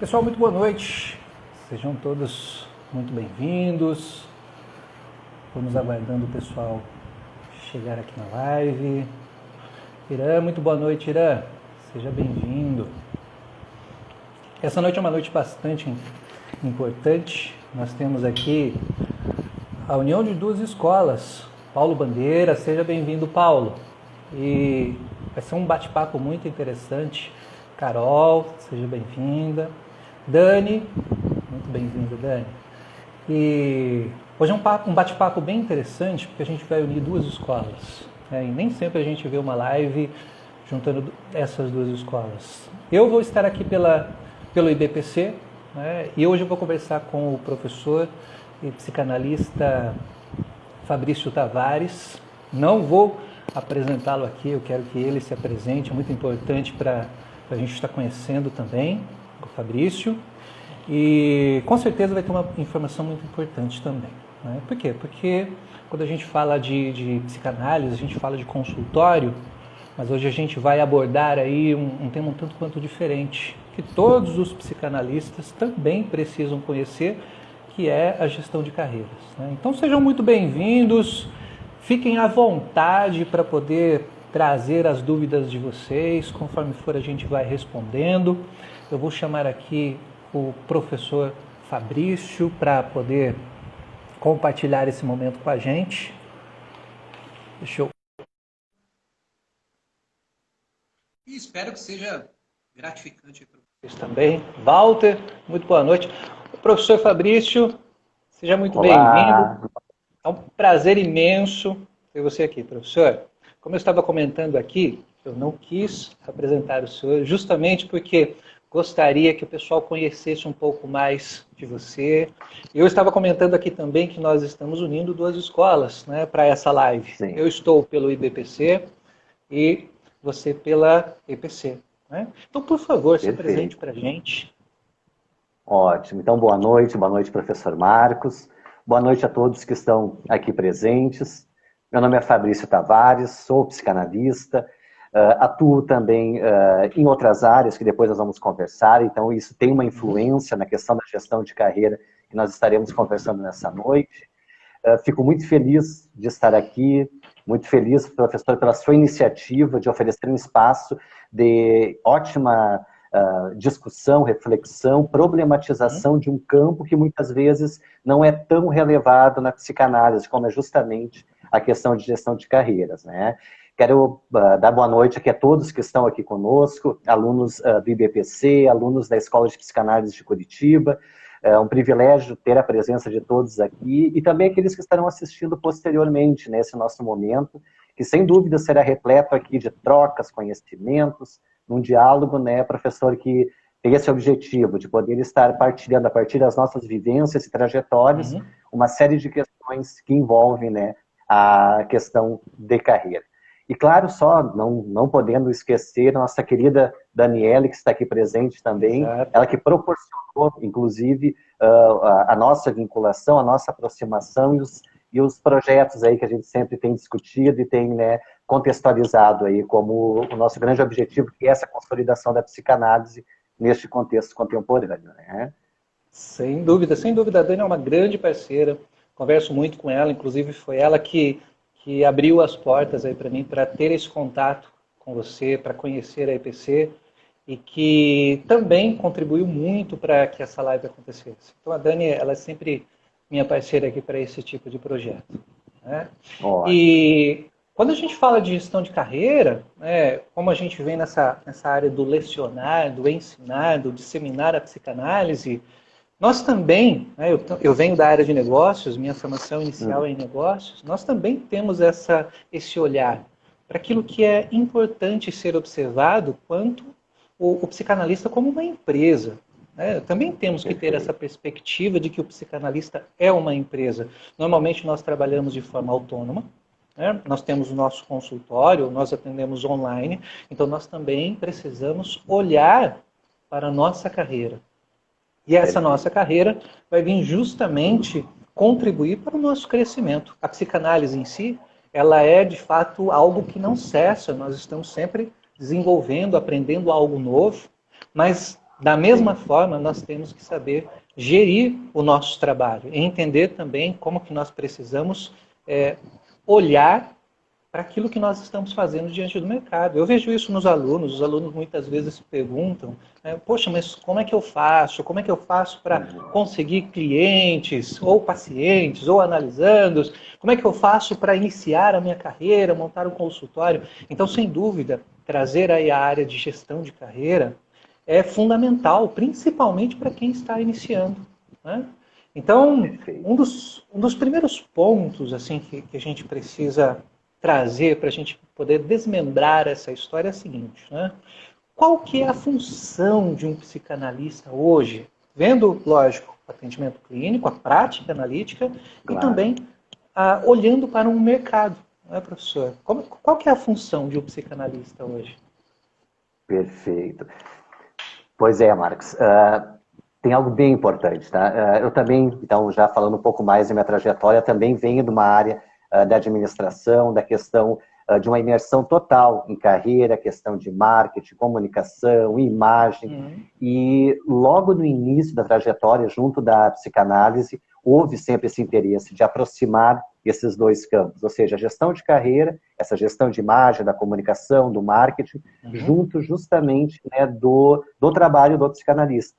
Pessoal, muito boa noite. Sejam todos muito bem-vindos. Vamos aguardando o pessoal chegar aqui na live. Irã, muito boa noite, Irã. Seja bem-vindo. Essa noite é uma noite bastante importante. Nós temos aqui a união de duas escolas. Paulo Bandeira, seja bem-vindo, Paulo. E vai ser um bate-papo muito interessante. Carol, seja bem-vinda. Dani, muito bem-vinda, Dani. E hoje é um bate-papo bem interessante, porque a gente vai unir duas escolas. Né? E nem sempre a gente vê uma live juntando essas duas escolas. Eu vou estar aqui pelo IBPC, né? E hoje eu vou conversar com o professor e psicanalista Fabrício Tavares. Não vou apresentá-lo aqui, eu quero que ele se apresente, é muito importante para a gente estar conhecendo também o Fabrício. E com certeza vai ter uma informação muito importante também. Né? Por quê? Porque quando a gente fala de psicanálise, a gente fala de consultório, mas hoje a gente vai abordar aí um tema um tanto quanto diferente, que todos os psicanalistas também precisam conhecer, que é a gestão de carreiras. Né? Então sejam muito bem-vindos, fiquem à vontade para poder trazer as dúvidas de vocês, conforme for a gente vai respondendo. Eu vou chamar aqui o professor Fabrício para poder compartilhar esse momento com a gente. Deixa eu... E espero que seja gratificante para vocês também. Walter, muito boa noite. O professor Fabrício, seja muito bem-vindo. É um prazer imenso ter você aqui, professor. Como eu estava comentando aqui, eu não quis apresentar o senhor justamente porque gostaria que o pessoal conhecesse um pouco mais de você. Eu estava comentando aqui também que nós estamos unindo duas escolas, né, para essa live. Sim. Eu estou pelo IBPC e você pela EPC. Né? Então, por favor, se apresente para a gente. Ótimo. Então, boa noite, professor Marcos. Boa noite a todos que estão aqui presentes. Meu nome é Fabrício Tavares, sou psicanalista, atuo também em outras áreas que depois nós vamos conversar, então isso tem uma influência na questão da gestão de carreira que nós estaremos conversando nessa noite. Fico muito feliz de estar aqui, muito feliz, professor, pela sua iniciativa de oferecer um espaço de ótima discussão, reflexão, problematização de um campo que muitas vezes não é tão relevado na psicanálise, como é justamente a questão de gestão de carreiras, né? Quero dar boa noite aqui a todos que estão aqui conosco, alunos do IBPC, alunos da Escola de Psicanálise de Curitiba. É um privilégio ter a presença de todos aqui e também aqueles que estarão assistindo posteriormente nesse nosso momento, que sem dúvida será repleto aqui de trocas, conhecimentos, num diálogo, né, professor, que tem esse objetivo de poder estar partilhando a partir das nossas vivências e trajetórias uma série de questões que envolvem, né, a questão de carreira. E claro, só não podendo esquecer a nossa querida Daniele, que está aqui presente também, Exato. Ela que proporcionou, inclusive, a nossa vinculação, a nossa aproximação e os projetos aí que a gente sempre tem discutido e tem, né, contextualizado aí como o nosso grande objetivo, que é essa consolidação da psicanálise neste contexto contemporâneo, né? Sem dúvida, a Dani é uma grande parceira. Converso muito com ela, inclusive foi ela que abriu as portas aí para mim, para ter esse contato com você, para conhecer a EPC, e que também contribuiu muito para que essa live acontecesse. Então a Dani, ela é sempre minha parceira aqui para esse tipo de projeto. Né? E quando a gente fala de gestão de carreira, né, como a gente vem nessa área do lecionar, do ensinar, do disseminar a psicanálise, nós também, né, eu venho da área de negócios, minha formação inicial é em negócios, nós também temos esse olhar para aquilo que é importante ser observado quanto o psicanalista como uma empresa. Né? Também temos que ter essa perspectiva de que o psicanalista é uma empresa. Normalmente nós trabalhamos de forma autônoma, né? Nós temos o nosso consultório, nós atendemos online, então nós também precisamos olhar para a nossa carreira. E essa nossa carreira vai vir justamente contribuir para o nosso crescimento. A psicanálise em si, ela é de fato algo que não cessa, nós estamos sempre desenvolvendo, aprendendo algo novo, mas Da mesma forma, nós temos que saber gerir o nosso trabalho e entender também como que nós precisamos olhar para aquilo que nós estamos fazendo diante do mercado. Eu vejo isso nos alunos. Os alunos muitas vezes perguntam, poxa, mas como é que eu faço? Como é que eu faço para conseguir clientes, ou pacientes, ou analisandos? Como é que eu faço para iniciar a minha carreira, montar um consultório? Então, sem dúvida, trazer aí a área de gestão de carreira é fundamental, principalmente para quem está iniciando, né? Então, um dos primeiros pontos assim que a gente precisa trazer para a gente poder desmembrar essa história é a seguinte, né? Qual que é a função de um psicanalista hoje? Vendo, lógico, o atendimento clínico, a prática analítica, e também olhando para um mercado, né, professor? Qual que é a função de um psicanalista hoje? Perfeito. Pois é, Marcos. Tem algo bem importante, tá? Eu também, então, já falando um pouco mais da minha trajetória, também venho de uma área da administração, da questão de uma imersão total em carreira, questão de marketing, comunicação, imagem. E logo no início da trajetória, junto da psicanálise, houve sempre esse interesse de aproximar esses dois campos, ou seja, a gestão de carreira, essa gestão de imagem, da comunicação, do marketing, junto justamente, né, do trabalho do psicanalista.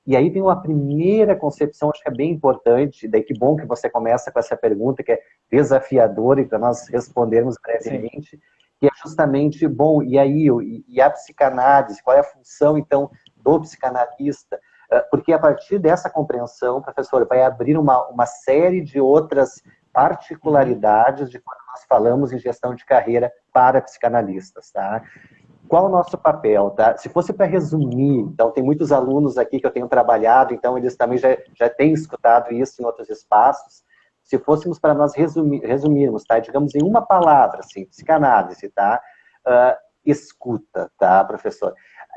E aí tem uma primeira concepção, acho que é bem importante, daí que bom que você começa com essa pergunta, que é desafiadora, e para nós respondermos brevemente, sim, que é justamente, bom, e aí, e a psicanálise, qual é a função, então, do psicanalista? Porque a partir dessa compreensão, professor, vai abrir uma série de outras particularidades de quando nós falamos em gestão de carreira para psicanalistas, tá? Qual o nosso papel, tá? Se fosse para resumir, então tem muitos alunos aqui que eu tenho trabalhado, então eles também já têm escutado isso em outros espaços. Se fôssemos para nós resumirmos, tá? Digamos em uma palavra, assim, psicanálise, tá? Escuta, tá, professor?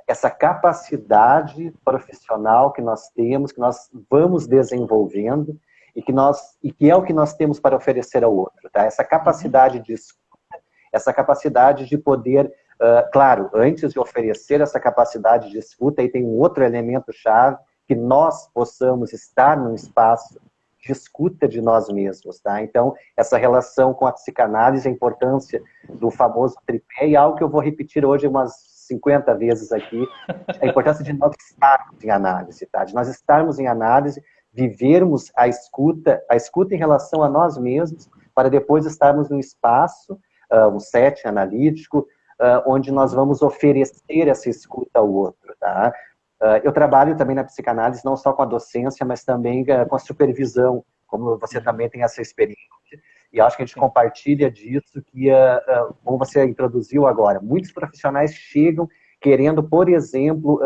Essa capacidade profissional que nós temos, que nós vamos desenvolvendo e que é o que nós temos para oferecer ao outro, tá? Essa capacidade de escuta, essa capacidade de poder, claro, antes de oferecer essa capacidade de escuta, aí tem um outro elemento chave, que nós possamos estar num espaço de escuta de nós mesmos, tá? Então, essa relação com a psicanálise, a importância do famoso tripé, e algo que eu vou repetir hoje umas 50 vezes aqui, a importância de nós estarmos em análise, tá? De nós estarmos em análise, vivermos a escuta em relação a nós mesmos, para depois estarmos num espaço, um set analítico, onde nós vamos oferecer essa escuta ao outro, tá? Eu trabalho também na psicanálise, não só com a docência, mas também com a supervisão, como você também tem essa experiência, e acho que a gente compartilha disso, que, como você introduziu agora, muitos profissionais chegam querendo, por exemplo,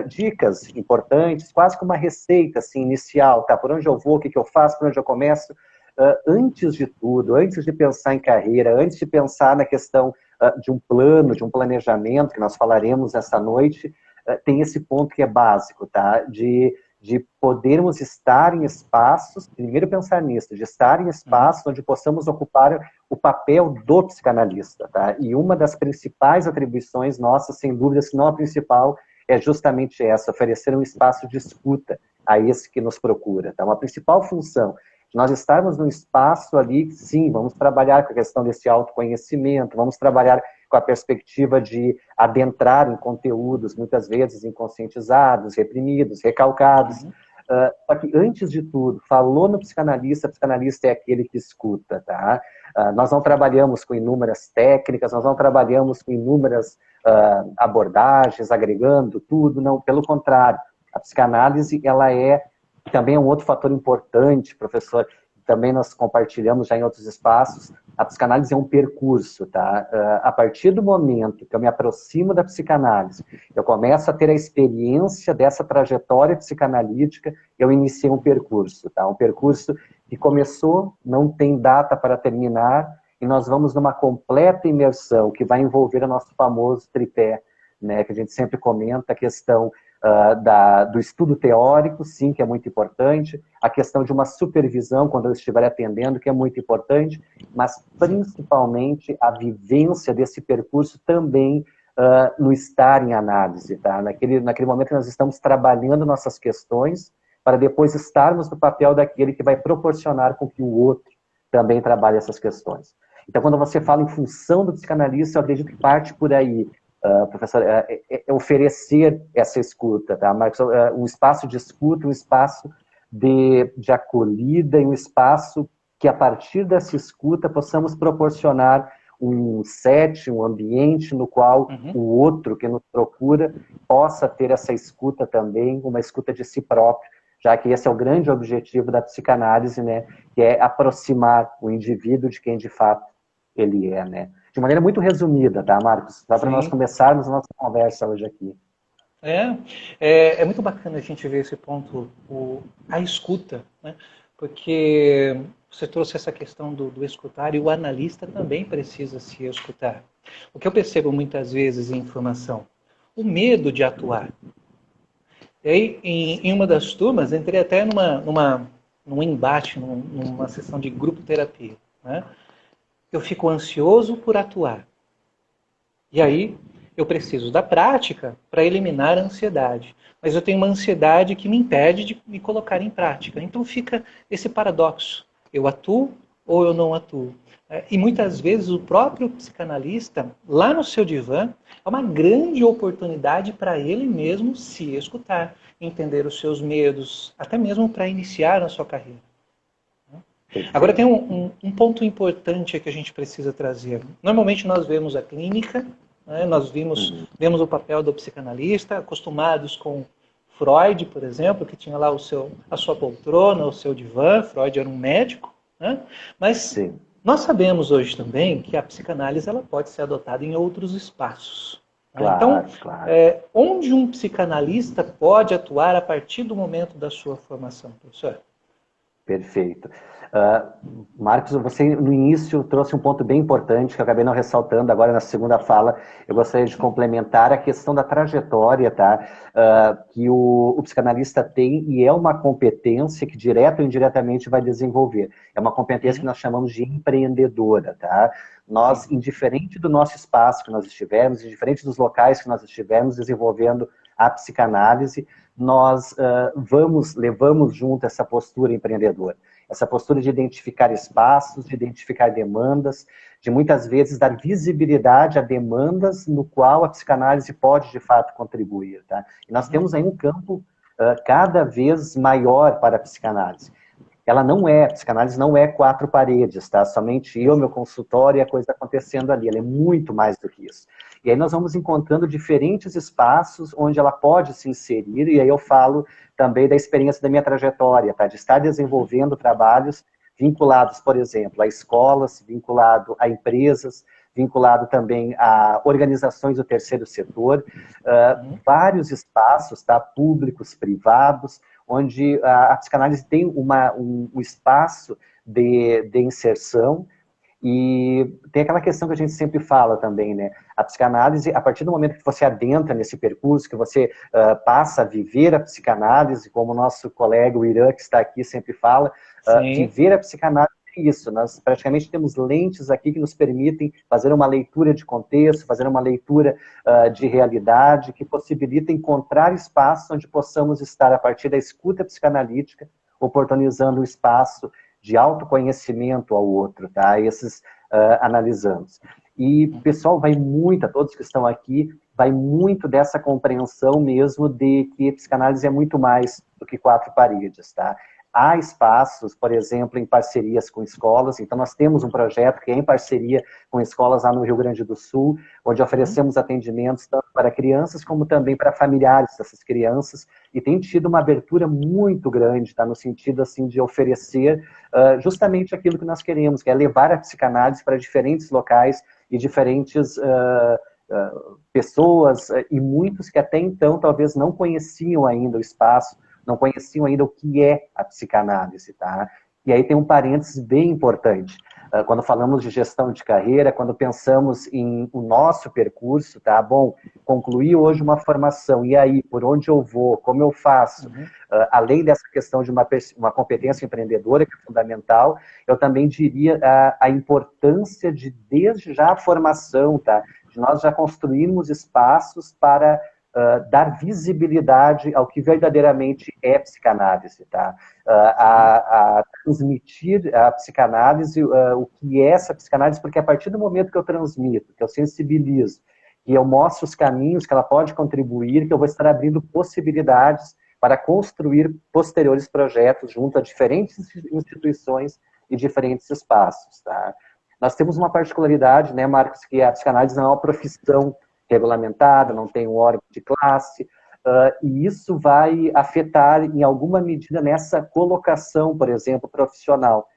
dicas importantes, quase como uma receita assim, inicial, tá? Por onde eu vou, o que eu faço, por onde eu começo. Antes de tudo, antes de pensar em carreira, antes de pensar na questão de um plano, de um planejamento, que nós falaremos essa noite, tem esse ponto que é básico, tá? De podermos estar em espaços, primeiro pensar nisso, de estar em espaços onde possamos ocupar o papel do psicanalista, tá? E uma das principais atribuições nossas, sem dúvida, se não a principal, é justamente essa, oferecer um espaço de escuta a esse que nos procura, tá? Uma principal função de nós estarmos num espaço ali, sim, vamos trabalhar com a questão desse autoconhecimento, vamos trabalhar com a perspectiva de adentrar em conteúdos, muitas vezes inconscientizados, reprimidos, recalcados. Só que, antes de tudo, falou no psicanalista, o psicanalista é aquele que escuta, tá? Nós não trabalhamos com inúmeras técnicas, nós não trabalhamos com inúmeras abordagens, agregando tudo, não, pelo contrário. A psicanálise, ela também é um outro fator importante, professor, também nós compartilhamos já em outros espaços, a psicanálise é um percurso, tá? A partir do momento que eu me aproximo da psicanálise, eu começo a ter a experiência dessa trajetória psicanalítica, eu iniciei um percurso, tá? Um percurso que começou, não tem data para terminar, e nós vamos numa completa imersão, que vai envolver o nosso famoso tripé, né? Que a gente sempre comenta, a questão do estudo teórico, sim, que é muito importante, a questão de uma supervisão quando eu estiver atendendo, que é muito importante, mas principalmente a vivência desse percurso também no estar em análise, tá? Naquele momento que nós estamos trabalhando nossas questões para depois estarmos no papel daquele que vai proporcionar com que o outro também trabalhe essas questões. Então, quando você fala em função do psicanalista, eu acredito que parte por aí, professor, é oferecer essa escuta, tá, Marcos? Um espaço de escuta, um espaço de acolhida e um espaço que, a partir dessa escuta, possamos proporcionar um set, um ambiente no qual o outro que nos procura possa ter essa escuta também, uma escuta de si próprio, já que esse é o grande objetivo da psicanálise, né, que é aproximar o indivíduo de quem de fato ele é, né. De maneira muito resumida, tá, Marcos? Só para nós começarmos a nossa conversa hoje aqui. É muito bacana a gente ver esse ponto, a escuta, né? Porque você trouxe essa questão do escutar e o analista também precisa se escutar. O que eu percebo muitas vezes em informação, o medo de atuar. E aí, em uma das turmas, entrei até num embate, numa sessão de grupo terapia, né? Eu fico ansioso por atuar. E aí, eu preciso da prática para eliminar a ansiedade. Mas eu tenho uma ansiedade que me impede de me colocar em prática. Então fica esse paradoxo. Eu atuo ou eu não atuo? E muitas vezes o próprio psicanalista, lá no seu divã, é uma grande oportunidade para ele mesmo se escutar, entender os seus medos, até mesmo para iniciar a sua carreira. Agora tem um ponto importante que a gente precisa trazer. Normalmente nós vemos a clínica, né? Nós vemos o papel do psicanalista, acostumados com Freud, por exemplo, que tinha lá a sua poltrona, o seu divã. Freud era um médico, né? Mas nós sabemos hoje também que a psicanálise ela pode ser adotada em outros espaços. Claro, então, claro. Onde um psicanalista pode atuar a partir do momento da sua formação, professor? Perfeito. Marcos, você no início trouxe um ponto bem importante que eu acabei não ressaltando agora na segunda fala. Eu gostaria de complementar a questão da trajetória, tá? Que o psicanalista tem e é uma competência que direto ou indiretamente vai desenvolver. É uma competência que nós chamamos de empreendedora, tá? Nós, indiferente do nosso espaço que nós estivermos, indiferente dos locais que nós estivermos desenvolvendo a psicanálise, nós levamos junto essa postura empreendedora, essa postura de identificar espaços, de identificar demandas, de muitas vezes dar visibilidade a demandas no qual a psicanálise pode de fato contribuir, tá? E nós temos aí um campo cada vez maior para a psicanálise. A psicanálise não é quatro paredes, tá? Somente eu, meu consultório e a coisa acontecendo ali. Ela é muito mais do que isso. E aí nós vamos encontrando diferentes espaços onde ela pode se inserir, e aí eu falo também da experiência da minha trajetória, tá? De estar desenvolvendo trabalhos vinculados, por exemplo, a escolas, vinculado a empresas, vinculado também a organizações do terceiro setor, vários espaços, tá? Públicos, privados, onde a psicanálise tem um espaço de inserção. E tem aquela questão que a gente sempre fala também, né? A psicanálise, a partir do momento que você adentra nesse percurso, que você passa a viver a psicanálise, como o nosso colega, o Irã, que está aqui, sempre fala, viver a psicanálise é isso. Nós praticamente temos lentes aqui que nos permitem fazer uma leitura de contexto, fazer uma leitura de realidade, que possibilita encontrar espaços onde possamos estar, a partir da escuta psicanalítica, oportunizando o espaço de autoconhecimento ao outro, tá? Esses analisamos. E o pessoal vai muito, a todos que estão aqui, vai muito dessa compreensão mesmo de que a psicanálise é muito mais do que quatro paredes, tá? Há espaços, por exemplo, em parcerias com escolas. Então, nós temos um projeto que é em parceria com escolas lá no Rio Grande do Sul, onde oferecemos atendimentos tanto para crianças como também para familiares dessas crianças, e tem tido uma abertura muito grande, tá? No sentido assim, de oferecer justamente aquilo que nós queremos, que é levar a psicanálise para diferentes locais e diferentes pessoas, e muitos que até então talvez não conheciam ainda o espaço, não conheciam ainda o que é a psicanálise, tá? E aí tem um parênteses bem importante. Quando falamos de gestão de carreira, quando pensamos em o nosso percurso, tá? Bom, concluí hoje uma formação, e aí, por onde eu vou, como eu faço? Além dessa questão de uma competência empreendedora, que é fundamental, eu também diria a importância de, desde já a formação, tá? de nós já construirmos espaços para dar visibilidade ao que verdadeiramente é psicanálise, tá? A transmitir a psicanálise, o que é essa psicanálise, porque a partir do momento que eu transmito, que eu sensibilizo, que eu mostro os caminhos que ela pode contribuir, que eu vou estar abrindo possibilidades para construir posteriores projetos junto a diferentes instituições e diferentes espaços, tá? Nós temos uma particularidade, né, Marcos, que a psicanálise não é uma profissão regulamentada, não tem um órgão de classe, e isso vai afetar em alguma medida nessa colocação, por exemplo, profissional.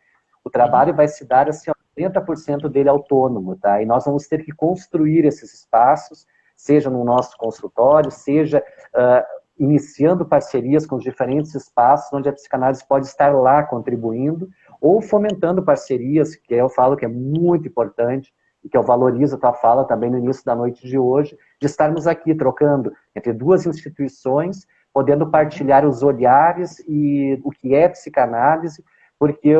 O trabalho vai se dar assim, 80% dele autônomo, tá? E nós vamos ter que construir esses espaços, seja no nosso consultório, seja iniciando parcerias com os diferentes espaços onde a psicanálise pode estar lá contribuindo, ou fomentando parcerias, que eu falo que é muito importante, e que eu valorizo a tua fala também no início da noite de hoje, de estarmos aqui trocando entre duas instituições, podendo partilhar os olhares e o que é psicanálise, porque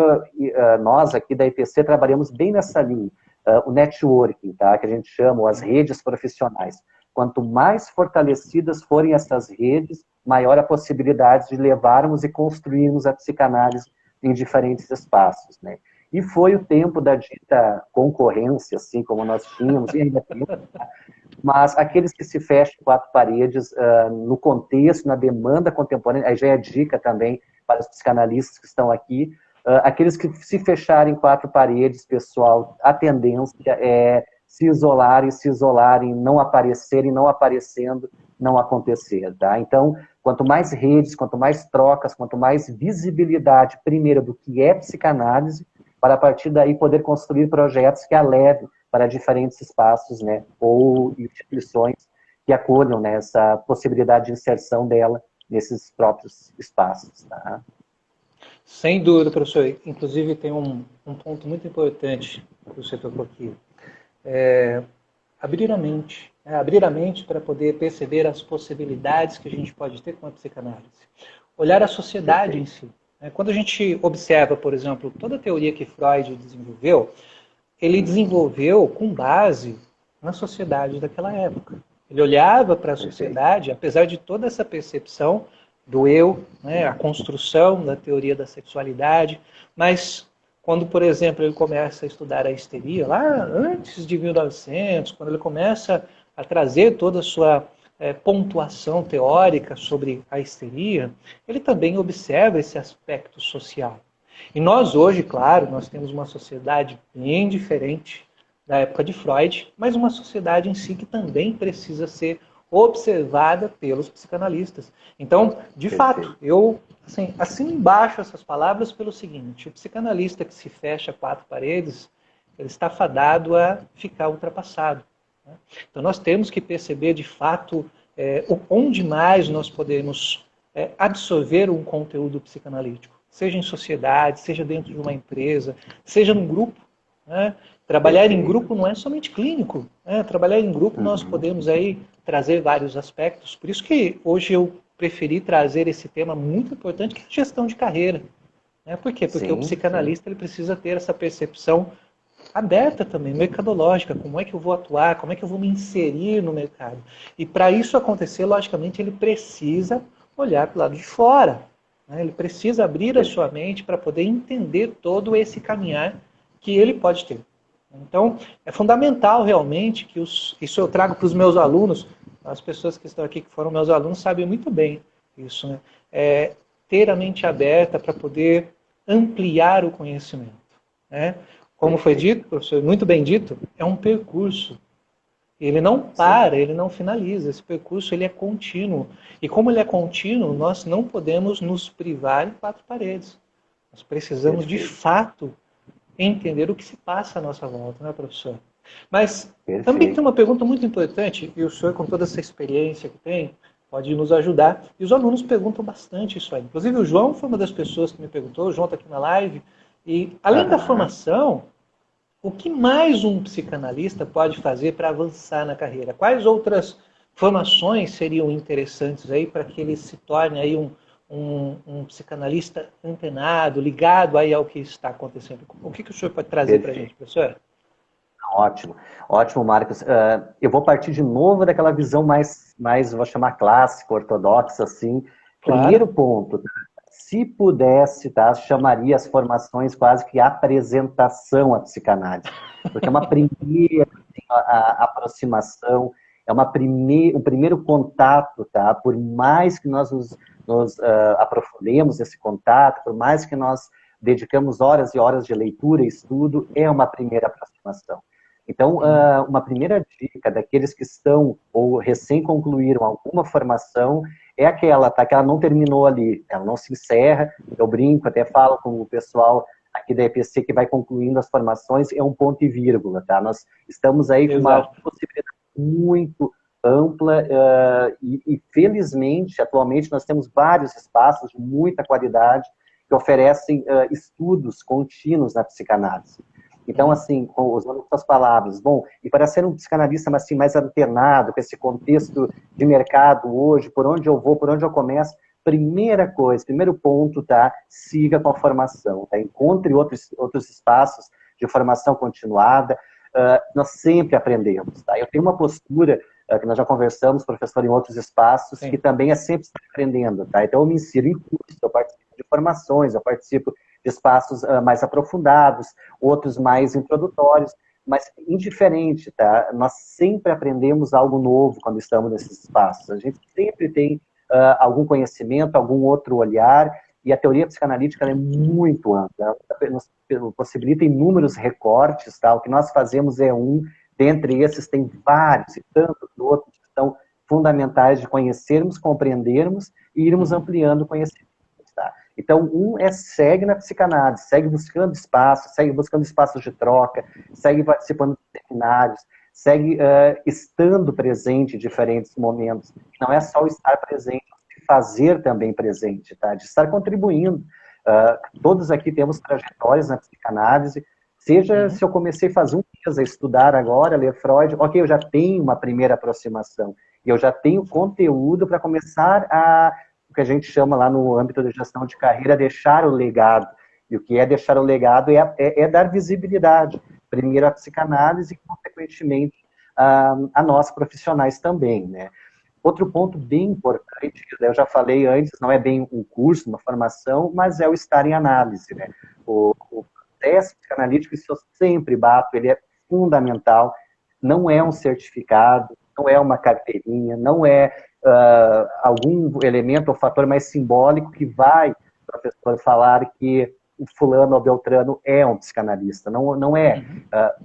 nós aqui da IPC trabalhamos bem nessa linha, o networking, tá? Que a gente chama, as redes profissionais. Quanto mais fortalecidas forem essas redes, maior a possibilidade de levarmos e construirmos a psicanálise em diferentes espaços, né? E foi o tempo da dita concorrência, assim como nós tínhamos, e ainda temos, mas aqueles que se fecham em quatro paredes, no contexto, na demanda contemporânea, aí já é dica também para os psicanalistas que estão aqui, aqueles que se fecharem em quatro paredes, pessoal, a tendência é se isolarem, não aparecerem, não aparecendo, não acontecer, tá? Então, quanto mais redes, quanto mais trocas, quanto mais visibilidade, primeiro, do que é psicanálise, para a partir daí poder construir projetos que a levem para diferentes espaços, né, ou instituições que acolham, né, essa possibilidade de inserção dela nesses próprios espaços, tá? Sem dúvida, professor. Inclusive, tem um ponto muito importante que você tocou aqui. Abrir a mente. Abrir a mente para poder perceber as possibilidades que a gente pode ter com a psicanálise. Olhar a sociedade em si. Quando a gente observa, por exemplo, toda a teoria que Freud desenvolveu, ele desenvolveu com base na sociedade daquela época. Ele olhava para a sociedade, apesar de toda essa percepção do eu, né, a construção da teoria da sexualidade, mas quando, por exemplo, ele começa a estudar a histeria, lá antes de 1900, quando ele começa a trazer toda a sua pontuação teórica sobre a histeria, ele também observa esse aspecto social. E nós hoje, claro, nós temos uma sociedade bem diferente da época de Freud, mas uma sociedade em si que também precisa ser observada pelos psicanalistas. Então, de fato, eu assino embaixo essas palavras pelo seguinte: o psicanalista que se fecha a quatro paredes, ele está fadado a ficar ultrapassado. Então, nós temos que perceber, de fato, onde mais nós podemos absorver um conteúdo psicanalítico, seja em sociedade, seja dentro de uma empresa, seja num grupo, né? Trabalhar em grupo não é somente clínico, né? Trabalhar em grupo nós podemos aí trazer vários aspectos. Por isso que hoje eu preferi trazer esse tema muito importante, que é a gestão de carreira. Por quê? Porque o psicanalista ele precisa ter essa percepção aberta também, mercadológica, como é que eu vou atuar, como é que eu vou me inserir no mercado. E para isso acontecer, logicamente, ele precisa olhar para o lado de fora. Ele precisa abrir a sua mente para poder entender todo esse caminhar que ele pode ter. Então, é fundamental realmente que isso eu trago para os meus alunos, as pessoas que estão aqui, que foram meus alunos, sabem muito bem isso, né? Ter a mente aberta para poder ampliar o conhecimento, né? Como foi dito, professor, muito bem dito, é um percurso. Ele não para, ele não finaliza. Esse percurso ele é contínuo. E como ele é contínuo, nós não podemos nos privar em quatro paredes. Nós precisamos, de fato, entender o que se passa à nossa volta, né, professor? Mas também tem uma pergunta muito importante, e o senhor, com toda essa experiência que tem, pode nos ajudar. E os alunos perguntam bastante isso aí. Inclusive, o João foi uma das pessoas que me perguntou, o João está aqui na live. E, além da formação, o que mais um psicanalista pode fazer para avançar na carreira? Quais outras formações seriam interessantes aí para que ele se torne aí um psicanalista antenado, ligado aí ao que está acontecendo? O que o senhor pode trazer para a gente, professor? Ótimo, ótimo, Marcos. Eu vou partir de novo daquela visão mais vou chamar clássica, ortodoxa, assim. Primeiro Claro. ponto, se pudesse, tá, chamaria as formações quase que apresentação à psicanálise, porque é uma primeira assim, aproximação, é um primeiro contato, tá? Por mais que nós nos aprofundemos esse contato, por mais que nós dedicamos horas e horas de leitura e estudo, é uma primeira aproximação. Então, uma primeira dica daqueles que estão ou recém concluíram alguma formação é aquela, tá? Que ela não terminou ali, ela não se encerra. Eu brinco, até falo com o pessoal aqui da EPC que vai concluindo as formações, é um ponto e vírgula, tá? Nós estamos aí com uma Exato. possibilidade muito ampla e felizmente, atualmente, nós temos vários espaços de muita qualidade que oferecem estudos contínuos na psicanálise. Então, assim, usando suas palavras, bom, e para ser um psicanalista assim, mais antenado com esse contexto de mercado hoje, por onde eu vou, por onde eu começo, primeira coisa, primeiro ponto, tá? Siga com a formação, tá? Encontre outros espaços de formação continuada. Nós sempre aprendemos, tá? Eu tenho uma postura que nós já conversamos, professor, em outros espaços, Sim. que também é sempre estar aprendendo, tá? Então, eu me insiro em cursos, eu participo de formações, eu participo de espaços mais aprofundados, outros mais introdutórios, mas indiferente, tá? Nós sempre aprendemos algo novo quando estamos nesses espaços. A gente sempre tem algum conhecimento, algum outro olhar, e a teoria psicanalítica é muito ampla. Ela nos possibilita inúmeros recortes, tá? O que nós fazemos é dentre esses tem vários e tantos outros que são fundamentais de conhecermos, compreendermos e irmos ampliando o conhecimento. Tá? Então, segue na psicanálise, segue buscando espaços, segue buscando espaços de troca, segue participando de seminários, segue estando presente em diferentes momentos. Não é só o estar presente, fazer também presente, tá? De estar contribuindo. Todos aqui temos trajetórias na psicanálise, seja se eu comecei faz um mês a estudar agora, a ler Freud, ok, eu já tenho uma primeira aproximação, e eu já tenho conteúdo para começar o que a gente chama lá no âmbito da gestão de carreira, deixar o legado. E o que é deixar o legado é dar visibilidade, primeiro à psicanálise e, consequentemente, a nós profissionais também, né? Outro ponto bem importante, eu já falei antes, não é bem um curso, uma formação, mas é o estar em análise, né? O processo psicanalítico, isso eu sempre bato, ele é fundamental, não é um certificado, não é uma carteirinha, não é algum elemento ou fator mais simbólico que vai, professor, falar que o fulano ou beltrano é um psicanalista. Não é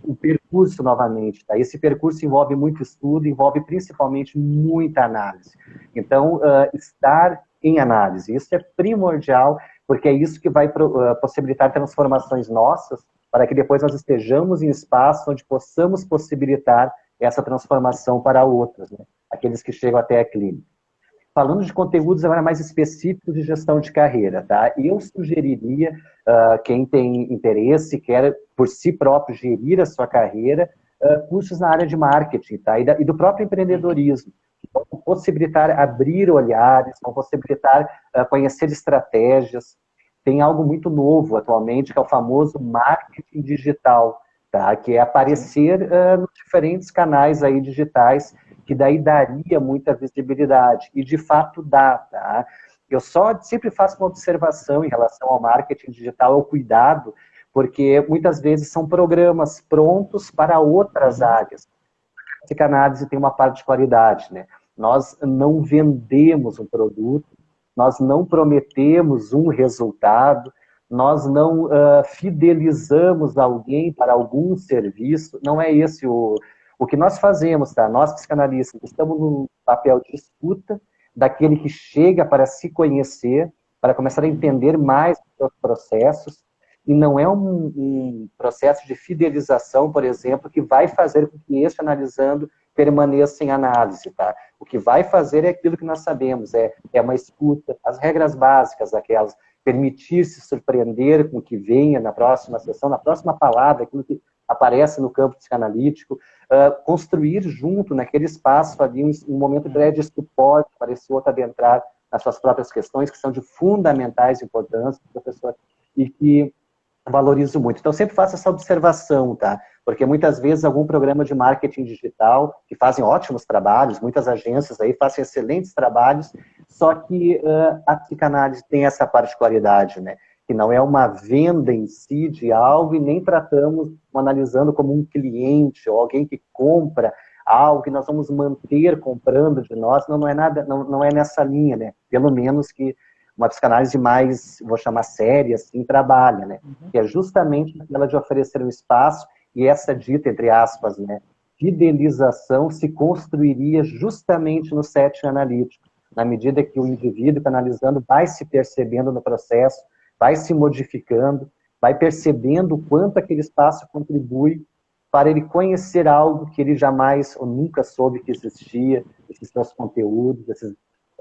o percurso, novamente. Tá? Esse percurso envolve muito estudo, envolve principalmente muita análise. Então, estar em análise, isso é primordial, porque é isso que vai possibilitar transformações nossas, para que depois nós estejamos em espaço onde possamos possibilitar essa transformação para outros, né? Aqueles que chegam até a clínica. Falando de conteúdos agora mais específicos de gestão de carreira, tá? Eu sugeriria, quem tem interesse, quer por si próprio gerir a sua carreira, cursos na área de marketing, tá? E do próprio empreendedorismo. Vão possibilitar abrir olhares, vão possibilitar conhecer estratégias. Tem algo muito novo atualmente, que é o famoso marketing digital, tá? Que é aparecer nos diferentes canais aí digitais, que daí daria muita visibilidade, e de fato dá, tá? Eu sempre faço uma observação em relação ao marketing digital, ao cuidado, porque muitas vezes são programas prontos para outras áreas. A psicanálise tem uma particularidade, né? Nós não vendemos um produto, nós não prometemos um resultado, nós não fidelizamos alguém para algum serviço, não é esse o que nós fazemos, tá? Nós, psicanalistas, estamos no papel de escuta daquele que chega para se conhecer, para começar a entender mais os seus processos, e não é um processo de fidelização, por exemplo, que vai fazer com que este analisando permaneça em análise, tá? O que vai fazer é aquilo que nós sabemos, é uma escuta, as regras básicas daquelas, permitir-se surpreender com o que venha na próxima sessão, na próxima palavra, aquilo que aparece no campo psicanalítico, construir junto, naquele espaço ali, um momento breve de suporte para esse outro adentrar nas suas próprias questões, que são de fundamentais importância, professor, e que valorizo muito. Então, eu sempre faço essa observação, tá? Porque muitas vezes algum programa de marketing digital, que fazem ótimos trabalhos, muitas agências aí fazem excelentes trabalhos, só que a psicanálise tem essa particularidade, né? Que não é uma venda em si de algo e nem tratamos, analisando como um cliente ou alguém que compra algo que nós vamos manter comprando de nós. Não, não é nada, não é nessa linha, né? Pelo menos que uma psicanálise mais, vou chamar séria, assim, trabalha, né? Que é justamente aquela de oferecer um espaço, e essa dita, entre aspas, né, fidelização se construiria justamente no setting analítico, na medida que o indivíduo analisando vai se percebendo no processo, vai se modificando, vai percebendo o quanto aquele espaço contribui para ele conhecer algo que ele jamais ou nunca soube que existia, esses seus conteúdos,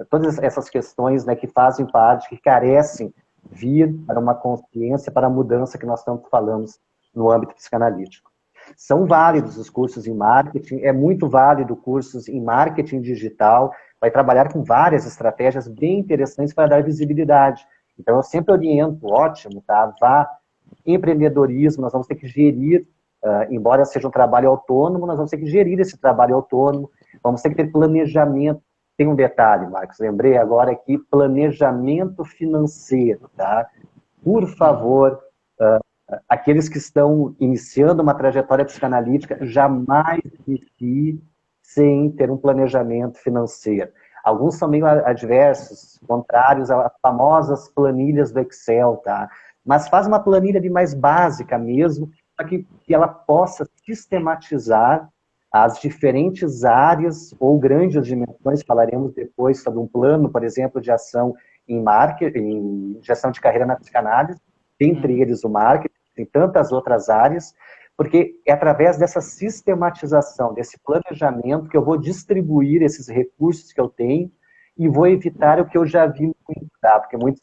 todas essas questões, né, que fazem parte, que carecem vir para uma consciência, para a mudança que nós tanto falamos no âmbito psicanalítico. São válidos os cursos em marketing, é muito válido cursos em marketing digital, vai trabalhar com várias estratégias bem interessantes para dar visibilidade. Então, eu sempre oriento, ótimo, tá? Vá, empreendedorismo, nós vamos ter que gerir, embora seja um trabalho autônomo, nós vamos ter que gerir esse trabalho autônomo, vamos ter que ter planejamento. Tem um detalhe, Marcos, lembrei agora aqui, planejamento financeiro, tá? Por favor, aqueles que estão iniciando uma trajetória psicanalítica, jamais inicie sem ter um planejamento financeiro. Alguns são meio adversos, contrários às famosas planilhas do Excel, tá? Mas faz uma planilha de mais básica mesmo, para que ela possa sistematizar as diferentes áreas ou grandes dimensões. Falaremos depois sobre um plano, por exemplo, de ação em marketing, em gestão de carreira na psicanálise, entre eles o marketing, tem tantas outras áreas, porque é através dessa sistematização, desse planejamento, que eu vou distribuir esses recursos que eu tenho e vou evitar o que eu já vi muito, tá? Porque muitos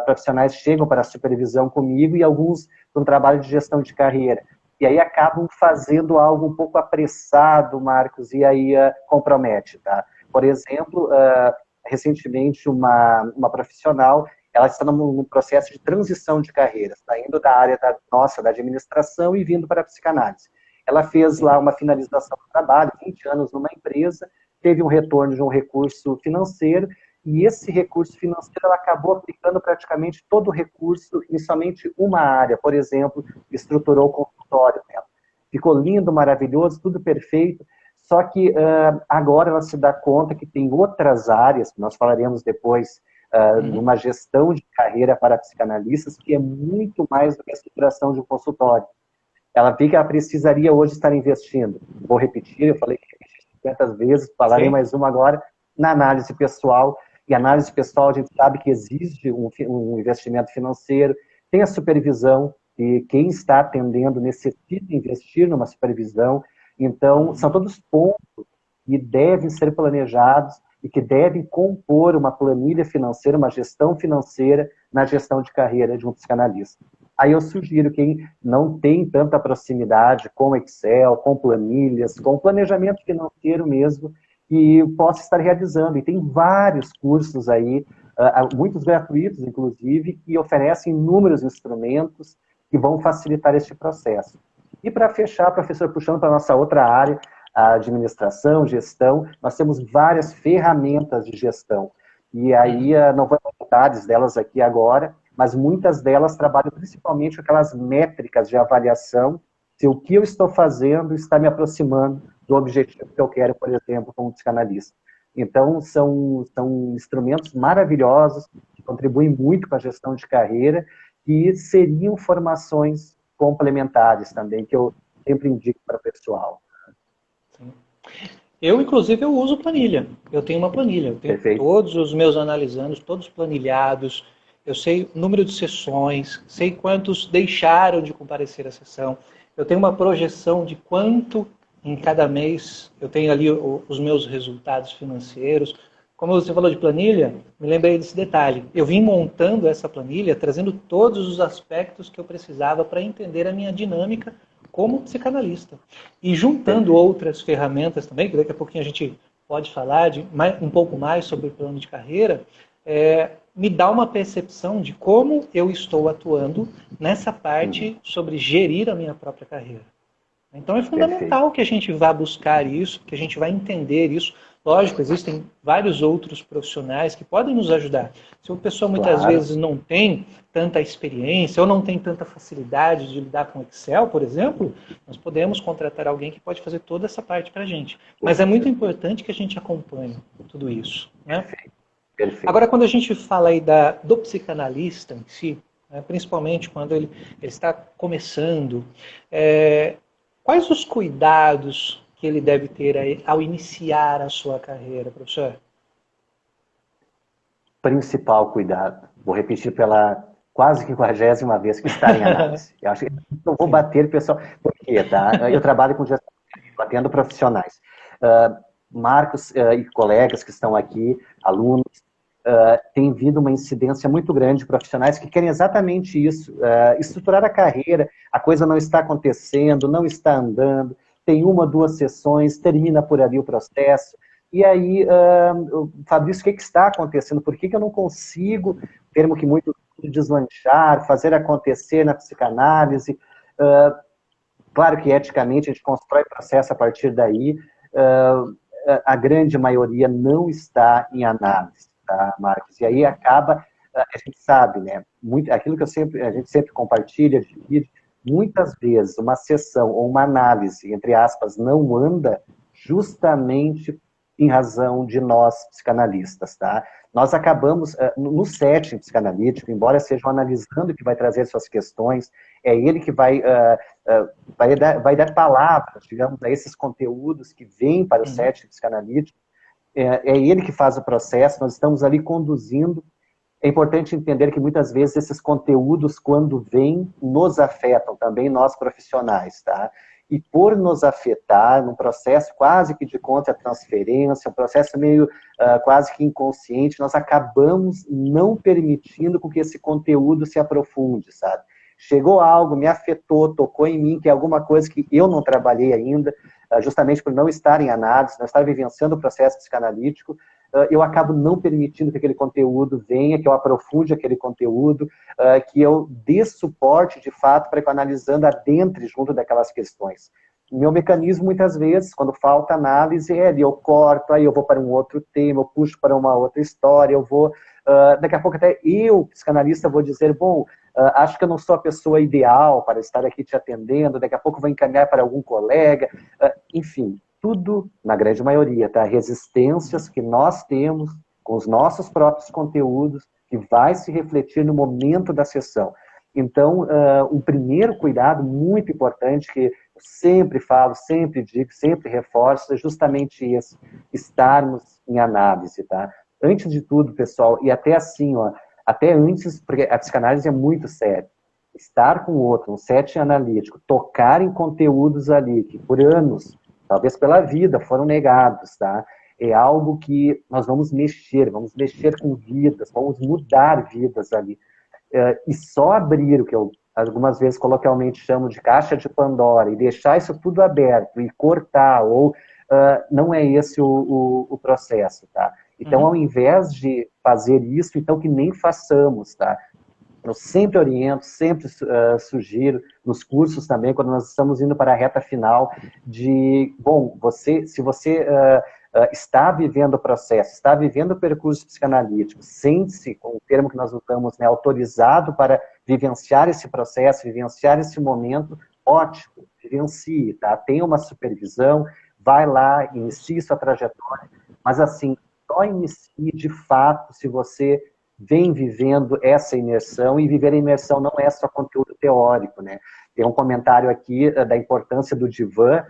profissionais chegam para a supervisão comigo e alguns para um trabalho de gestão de carreira. E aí acabam fazendo algo um pouco apressado, Marcos, e aí compromete, tá? Por exemplo, recentemente uma profissional, ela está num processo de transição de carreira, saindo da área da administração e vindo para a psicanálise. Ela fez lá uma finalização do trabalho, 20 anos numa empresa, teve um retorno de um recurso financeiro, e esse recurso financeiro ela acabou aplicando praticamente todo o recurso em somente uma área. Por exemplo, estruturou o consultório dela. Ficou lindo, maravilhoso, tudo perfeito, só que agora ela se dá conta que tem outras áreas, que nós falaremos depois, numa gestão de carreira para psicanalistas, que é muito mais do que a estruturação de um consultório. Ela vê que ela precisaria hoje estar investindo. Vou repetir, eu falei 50 vezes, falarei mais uma agora, na análise pessoal. E análise pessoal, a gente sabe que exige um investimento financeiro, tem a supervisão, e quem está atendendo necessita investir numa supervisão. Então, são todos pontos que devem ser planejados e que devem compor uma planilha financeira, uma gestão financeira na gestão de carreira de um psicanalista. Aí eu sugiro quem não tem tanta proximidade com Excel, com planilhas, com planejamento financeiro mesmo, e possa estar realizando. E tem vários cursos aí, muitos gratuitos, inclusive, que oferecem inúmeros instrumentos que vão facilitar este processo. E para fechar, professor, puxando para a nossa outra área, a administração, gestão, nós temos várias ferramentas de gestão. E aí, não vou dar detalhes delas aqui agora, mas muitas delas trabalham principalmente com aquelas métricas de avaliação, se o que eu estou fazendo está me aproximando do objetivo que eu quero, por exemplo, como psicanalista. Então, são instrumentos maravilhosos, que contribuem muito com a gestão de carreira, e seriam formações complementares também, que eu sempre indico para o pessoal. Eu, inclusive, eu uso planilha. Eu tenho uma planilha. Eu tenho Perfeito. todos os meus analisandos, todos planilhados. Eu sei o número de sessões, sei quantos deixaram de comparecer à sessão. Eu tenho uma projeção de quanto em cada mês eu tenho ali os meus resultados financeiros. Como você falou de planilha, me lembrei desse detalhe. Eu vim montando essa planilha, trazendo todos os aspectos que eu precisava para entender a minha dinâmica como psicanalista. E juntando outras ferramentas também, que daqui a pouquinho a gente pode falar um pouco mais sobre o plano de carreira, me dá uma percepção de como eu estou atuando nessa parte sobre gerir a minha própria carreira. Então é fundamental que a gente vá buscar isso, que a gente vá entender isso. Lógico, existem vários outros profissionais que podem nos ajudar. Se uma pessoa muitas vezes não tem tanta experiência ou não tem tanta facilidade de lidar com Excel, por exemplo, nós podemos contratar alguém que pode fazer toda essa parte para a gente. Mas é muito importante que a gente acompanhe tudo isso, né? Perfeito. Agora, quando a gente fala aí do psicanalista em si, né, principalmente quando ele está começando, quais os cuidados que ele deve ter aí ao iniciar a sua carreira, professor? Principal cuidado, vou repetir pela quase 50ª vez, que estar em análise. Eu acho que não vou bater, pessoal, porque tá? Eu trabalho com gestão, atendo profissionais. Marcos e colegas que estão aqui, alunos, tem vindo uma incidência muito grande de profissionais que querem exatamente isso, estruturar a carreira, a coisa não está acontecendo, não está andando, tem 1 ou 2 sessões, termina por ali o processo, e aí, Fabrício, o que está acontecendo? Por que eu não consigo, termo que muito deslanchar, fazer acontecer na psicanálise? Claro que eticamente a gente constrói processo a partir daí, a grande maioria não está em análise, tá, Marcos? E aí acaba, a gente sabe, né, aquilo que a gente sempre compartilha, divide, muitas vezes uma sessão ou uma análise, entre aspas, não anda justamente em razão de nós, psicanalistas, tá? Nós acabamos, no setting psicanalítico, embora seja um analisando que vai trazer suas questões, é ele que vai dar palavras, digamos, a esses conteúdos que vêm para o setting psicanalítico, é ele que faz o processo, nós estamos ali conduzindo. É importante entender que muitas vezes esses conteúdos, quando vêm, nos afetam também, nós profissionais, tá? E por nos afetar, num processo quase que de contra-transferência, um processo meio quase que inconsciente, nós acabamos não permitindo com que esse conteúdo se aprofunde, sabe? Chegou algo, me afetou, tocou em mim, que é alguma coisa que eu não trabalhei ainda, justamente por não estar em análise, não estar vivenciando o processo psicanalítico, eu acabo não permitindo que aquele conteúdo venha, que eu aprofunde aquele conteúdo, que eu dê suporte, de fato, para que eu analisando adentre junto daquelas questões. Meu mecanismo, muitas vezes, quando falta análise, ali eu corto, aí eu vou para um outro tema, eu puxo para uma outra história, eu vou... daqui a pouco até eu, psicanalista, vou dizer, bom, acho que eu não sou a pessoa ideal para estar aqui te atendendo, daqui a pouco vou encaminhar para algum colega, enfim, tudo, na grande maioria, tá? Resistências que nós temos com os nossos próprios conteúdos, que vai se refletir no momento da sessão. Então, um primeiro cuidado muito importante, que eu sempre falo, sempre digo, sempre reforço, é justamente esse, estarmos em análise, tá? Antes de tudo, pessoal, e até assim, ó, até antes, porque a psicanálise é muito séria, estar com o outro, um setting analítico, tocar em conteúdos ali, que por anos, talvez pela vida, foram negados, tá? É algo que nós vamos mexer com vidas, vamos mudar vidas ali. E só abrir o que eu algumas vezes coloquialmente chamo de caixa de Pandora e deixar isso tudo aberto e cortar, ou não é esse o processo, tá? Então, ao invés de fazer isso, então que nem façamos, tá? Eu sempre oriento, sempre sugiro, nos cursos também, quando nós estamos indo para a reta final, de, bom, se você está vivendo o processo, está vivendo o percurso psicanalítico, sente-se, com o termo que nós usamos, né, autorizado para vivenciar esse processo, vivenciar esse momento, ótimo, vivencie, tá? Tenha uma supervisão, vai lá, inicie sua trajetória, mas assim, só inicie de fato se você vem vivendo essa imersão, e viver a imersão não é só conteúdo teórico, né? Tem um comentário aqui da importância do divã,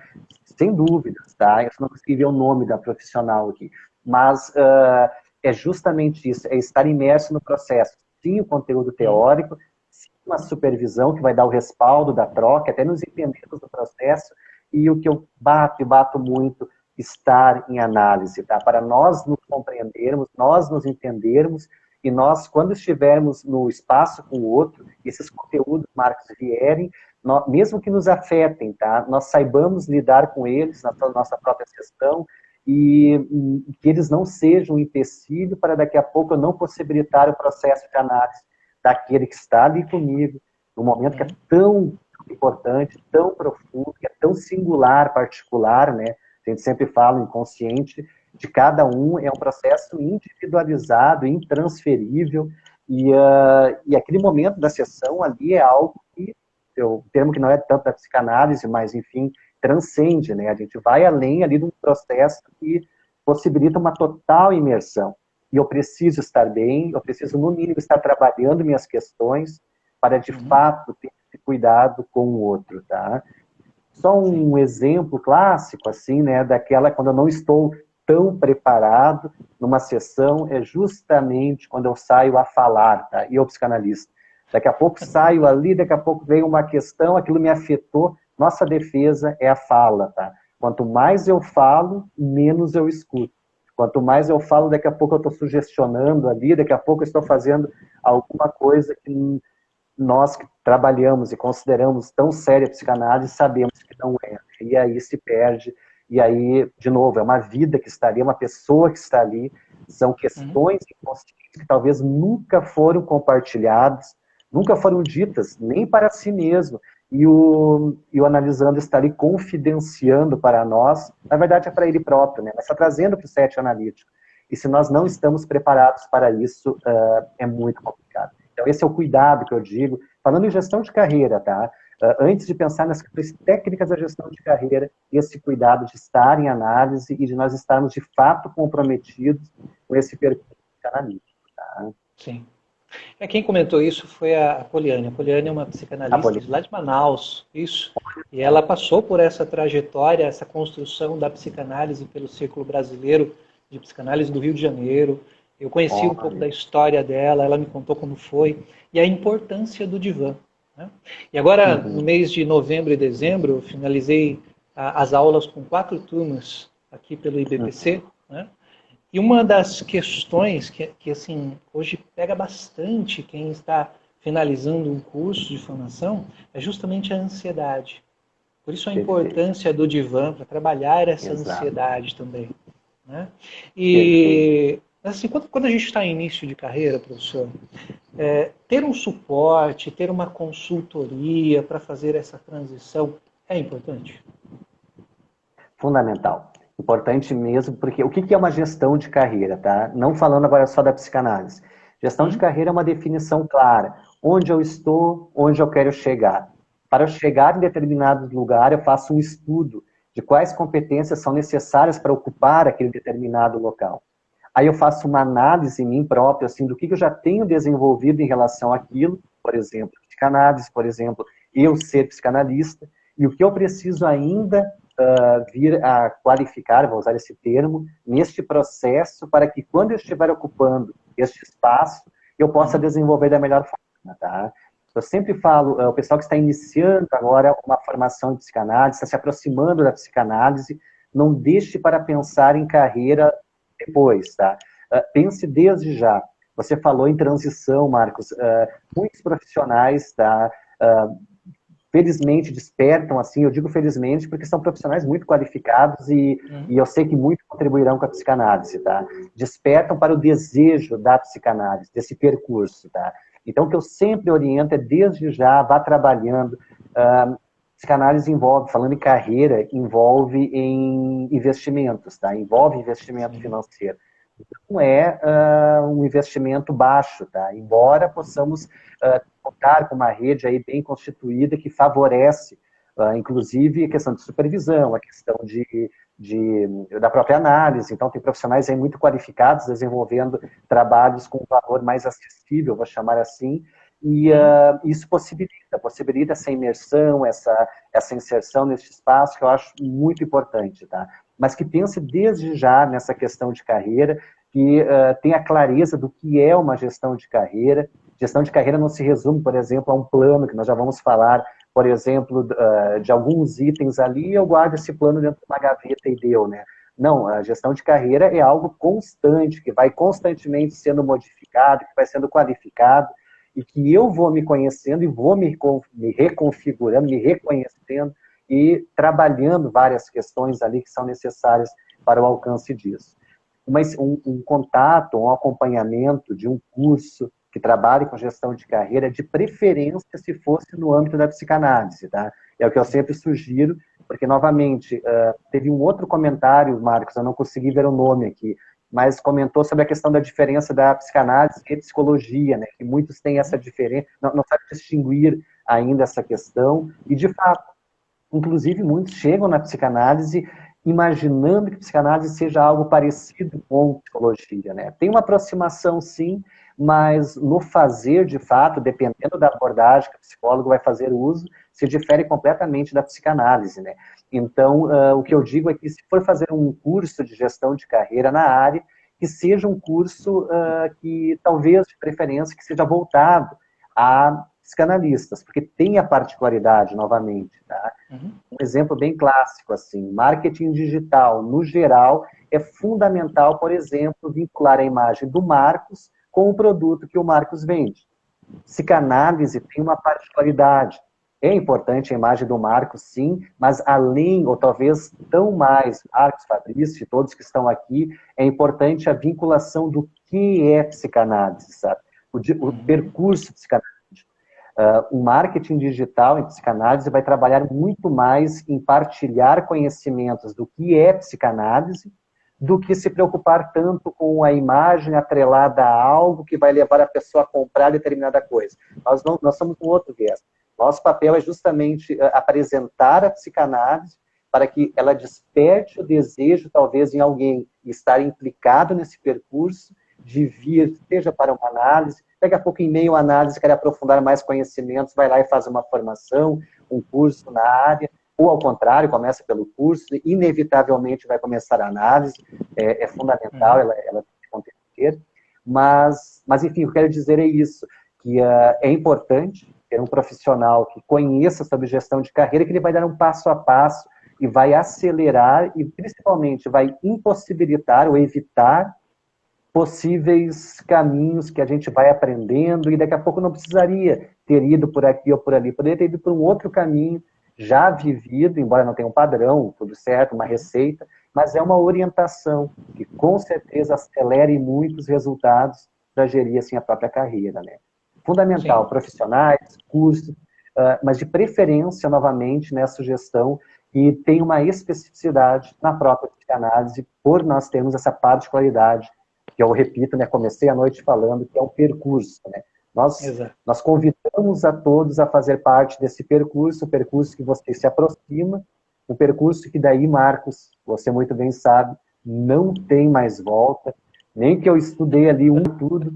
sem dúvidas, tá? Eu não consegui ver o nome da profissional aqui, mas é justamente isso, é estar imerso no processo. Sim, o conteúdo teórico, sim, uma supervisão que vai dar o respaldo da troca, até nos entendermos do processo, e o que eu bato e bato muito, estar em análise, tá? Para nós nos compreendermos, nós nos entendermos, e nós, quando estivermos no espaço com o outro, esses conteúdos, Marcos, vierem, mesmo que nos afetem, tá? Nós saibamos lidar com eles na nossa própria sessão e que eles não sejam um empecilho para daqui a pouco eu não possibilitar o processo de análise daquele que está ali comigo, num momento que é tão importante, tão profundo, que é tão singular, particular, né? A gente sempre fala, o inconsciente de cada um é um processo individualizado, intransferível, e aquele momento da sessão ali é algo que, o termo que não é tanto da psicanálise, mas, enfim, transcende, né? A gente vai além ali de um processo que possibilita uma total imersão. E eu preciso estar bem, eu preciso, no mínimo, estar trabalhando minhas questões para, de fato, ter esse cuidado com o outro, tá? Só um exemplo clássico, assim, né, daquela quando eu não estou tão preparado numa sessão, é justamente quando eu saio a falar, tá? E eu, psicanalista. Daqui a pouco saio ali, daqui a pouco vem uma questão, aquilo me afetou. Nossa defesa é a fala, tá? Quanto mais eu falo, menos eu escuto. Quanto mais eu falo, daqui a pouco eu estou sugestionando ali, daqui a pouco eu estou fazendo alguma coisa que nós que trabalhamos e consideramos tão séria a psicanálise, sabemos que não é. E aí se perde, e aí, de novo, é uma vida que está ali, é uma pessoa que está ali, são questões inconscientes que talvez nunca foram compartilhadas, nunca foram ditas, nem para si mesmo. E o analisando está ali confidenciando para nós, na verdade é para ele próprio, né? Mas está trazendo para o set analítico. E se nós não estamos preparados para isso, é muito complicado. Então, esse é o cuidado que eu digo. Falando em gestão de carreira, tá? Antes de pensar nas técnicas da gestão de carreira, esse cuidado de estar em análise e de nós estarmos, de fato, comprometidos com esse percurso analítico, tá? Sim. Quem comentou isso foi a Poliane. A Poliane é uma psicanalista de lá de Manaus, isso. E ela passou por essa trajetória, essa construção da psicanálise pelo Círculo Brasileiro de Psicanálise do Rio de Janeiro. Eu conheci um pouco da história dela, ela me contou como foi, e a importância do divã, né? E agora, no mês de novembro e dezembro, eu finalizei as aulas com 4 turmas aqui pelo IBPC, né? E uma das questões que assim, hoje pega bastante quem está finalizando um curso de formação é justamente a ansiedade. Por isso a importância do divã para trabalhar essa ansiedade também, né? E assim, quando a gente está em início de carreira, professor, ter um suporte, ter uma consultoria para fazer essa transição é importante? Fundamental. Importante mesmo, porque o que é uma gestão de carreira, tá? Não falando agora só da psicanálise. Gestão de carreira é uma definição clara. Onde eu estou, onde eu quero chegar. Para eu chegar em determinado lugar, eu faço um estudo de quais competências são necessárias para ocupar aquele determinado local. Aí eu faço uma análise em mim próprio, assim, do que eu já tenho desenvolvido em relação àquilo, por exemplo, psicanálise, por exemplo, eu ser psicanalista, e o que eu preciso ainda vir a qualificar, vou usar esse termo, neste processo, para que quando eu estiver ocupando este espaço, eu possa desenvolver da melhor forma, tá? Eu sempre falo, o pessoal que está iniciando agora uma formação de psicanálise, está se aproximando da psicanálise, não deixe para pensar em carreira depois, tá? Pense desde já. Você falou em transição, Marcos. Muitos profissionais, tá? Felizmente despertam, assim, eu digo felizmente porque são profissionais muito qualificados e eu sei que muito contribuirão com a psicanálise, tá? Despertam para o desejo da psicanálise, desse percurso, tá? Então, o que eu sempre oriento é, desde já, vá trabalhando. Psicanálise envolve, falando em carreira, envolve em investimentos, tá? Envolve investimento financeiro. Não é um investimento baixo, tá? Embora possamos contar com uma rede aí bem constituída que favorece, inclusive, a questão de supervisão, a questão da própria análise. Então, tem profissionais aí muito qualificados desenvolvendo trabalhos com um valor mais acessível, vou chamar assim, e isso possibilita essa imersão, essa inserção nesse espaço que eu acho muito importante, tá? Mas que pense desde já nessa questão de carreira, que tenha clareza do que é uma gestão de carreira. Gestão de carreira não se resume, por exemplo, a um plano, que nós já vamos falar, por exemplo, de alguns itens ali, eu guardo esse plano dentro de uma gaveta e deu, né? Não, a gestão de carreira é algo constante, que vai constantemente sendo modificado, que vai sendo qualificado, e que eu vou me conhecendo e vou me reconfigurando, me reconhecendo e trabalhando várias questões ali que são necessárias para o alcance disso. Mas um contato, um acompanhamento de um curso que trabalhe com gestão de carreira, de preferência se fosse no âmbito da psicanálise, tá? É o que eu sempre sugiro, porque, novamente, teve um outro comentário, Marcos, eu não consegui ver o nome aqui, mas comentou sobre a questão da diferença da psicanálise e psicologia, né? Que muitos têm essa diferença, não sabem distinguir ainda essa questão, e, de fato, inclusive, muitos chegam na psicanálise imaginando que psicanálise seja algo parecido com psicologia, né? Tem uma aproximação, sim, mas no fazer, de fato, dependendo da abordagem que o psicólogo vai fazer uso, se difere completamente da psicanálise, né? Então, o que eu digo é que se for fazer um curso de gestão de carreira na área, que seja um curso que, talvez, de preferência, que seja voltado a psicanalistas, porque tem a particularidade, novamente, tá? Um exemplo bem clássico, assim, marketing digital, no geral, é fundamental, por exemplo, vincular a imagem do Marcos com o produto que o Marcos vende. Psicanálise tem uma particularidade. É importante a imagem do Marcos, sim, mas além, ou talvez tão mais, Marcos, Fabrício e todos que estão aqui, é importante a vinculação do que é psicanálise, sabe? O percurso psicanalítico. O marketing digital em psicanálise vai trabalhar muito mais em partilhar conhecimentos do que é psicanálise, do que se preocupar tanto com a imagem atrelada a algo que vai levar a pessoa a comprar determinada coisa. Nós somos um outro viés. Nosso papel é justamente apresentar a psicanálise para que ela desperte o desejo, talvez, em alguém estar implicado nesse percurso, de vir, seja para uma análise, daqui a pouco, em meio à análise, quer aprofundar mais conhecimentos, vai lá e faz uma formação, um curso na área, ou ao contrário, começa pelo curso, e inevitavelmente vai começar a análise, é fundamental, ela tem que acontecer, mas, enfim, o que eu quero dizer é isso, que é importante ter um profissional que conheça sobre gestão de carreira, que ele vai dar um passo a passo, e vai acelerar, e principalmente vai impossibilitar ou evitar possíveis caminhos que a gente vai aprendendo e daqui a pouco não precisaria ter ido por aqui ou por ali, poderia ter ido por um outro caminho já vivido, embora não tenha um padrão, tudo certo, uma receita, mas é uma orientação que com certeza acelere muitos resultados para gerir assim a própria carreira, né? Fundamental, sim, profissionais, cursos, mas de preferência, novamente, nessa sugestão, e tem uma especificidade na própria psicanálise, por nós termos essa particularidade que eu repito, né, comecei a noite falando, que é o percurso, né? Nós convidamos a todos a fazer parte desse percurso, o percurso que você se aproxima, um percurso que daí, Marcos, você muito bem sabe, não tem mais volta, nem que eu estudei ali tudo,